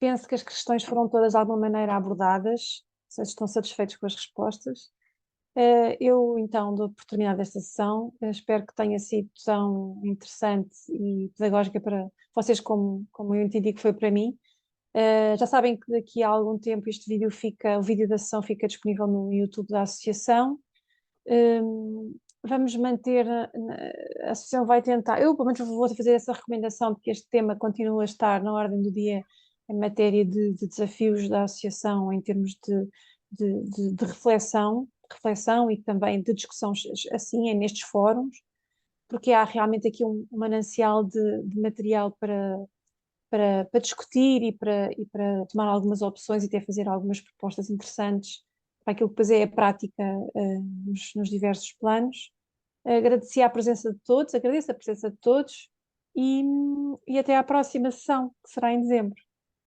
penso que as questões foram todas de alguma maneira abordadas. Vocês estão satisfeitos com as respostas? Eu, então, dou oportunidade desta sessão. Espero que tenha sido tão interessante e pedagógica para vocês como eu entendi que foi para mim. Já sabem que daqui a algum tempo o vídeo da sessão fica disponível no YouTube da Associação. Vamos manter, a Associação vai tentar, eu pelo menos vou fazer essa recomendação de que este tema continue a estar na ordem do dia em matéria de desafios da Associação em termos de reflexão e também de discussão assim, nestes fóruns, porque há realmente aqui um manancial de material para discutir e para tomar algumas opções e até fazer algumas propostas interessantes para aquilo que depois é a prática nos diversos planos. Agradeço a presença de todos e até à próxima sessão, que será em dezembro.